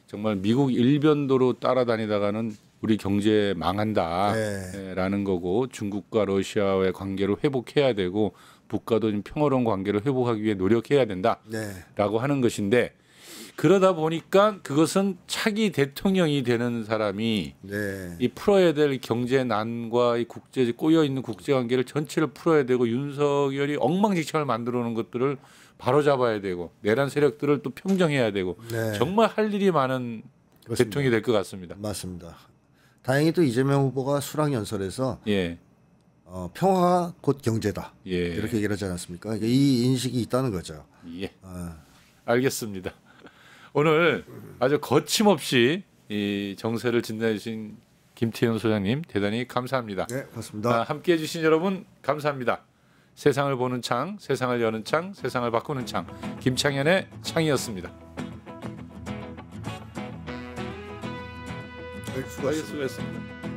정말 미국 일변도로 따라다니다가는 우리 경제 망한다라는 거고 중국과 러시아의 관계를 회복해야 되고 북과도 좀 평화로운 관계를 회복하기 위해 노력해야 된다라고 하는 것인데 그러다 보니까 그것은 차기 대통령이 되는 사람이 네. 이 풀어야 될 경제 난과 이 국제 꼬여 있는 국제 관계를 전체를 풀어야 되고 윤석열이 엉망진창을 만들어 놓은 것들을 바로 잡아야 되고 내란 세력들을 또 평정해야 되고 네. 정말 할 일이 많은 그렇습니다. 대통령이 될 것 같습니다. 맞습니다. 다행히 또 이재명 후보가 수락연설에서 예. 평화가 곧 경제다. 예. 이렇게 얘기를 하지 않았습니까? 그러니까 이 인식이 있다는 거죠. 예. 알겠습니다. 오늘 아주 거침없이 이 정세를 진단해 주신 김태현 소장님 대단히 감사합니다. 네, 고맙습니다. 함께해 주신 여러분 감사합니다. 세상을 보는 창, 세상을 여는 창, 세상을 바꾸는 창 김창현의 창이었습니다. 수고하셨습니다. 수고하셨습니다.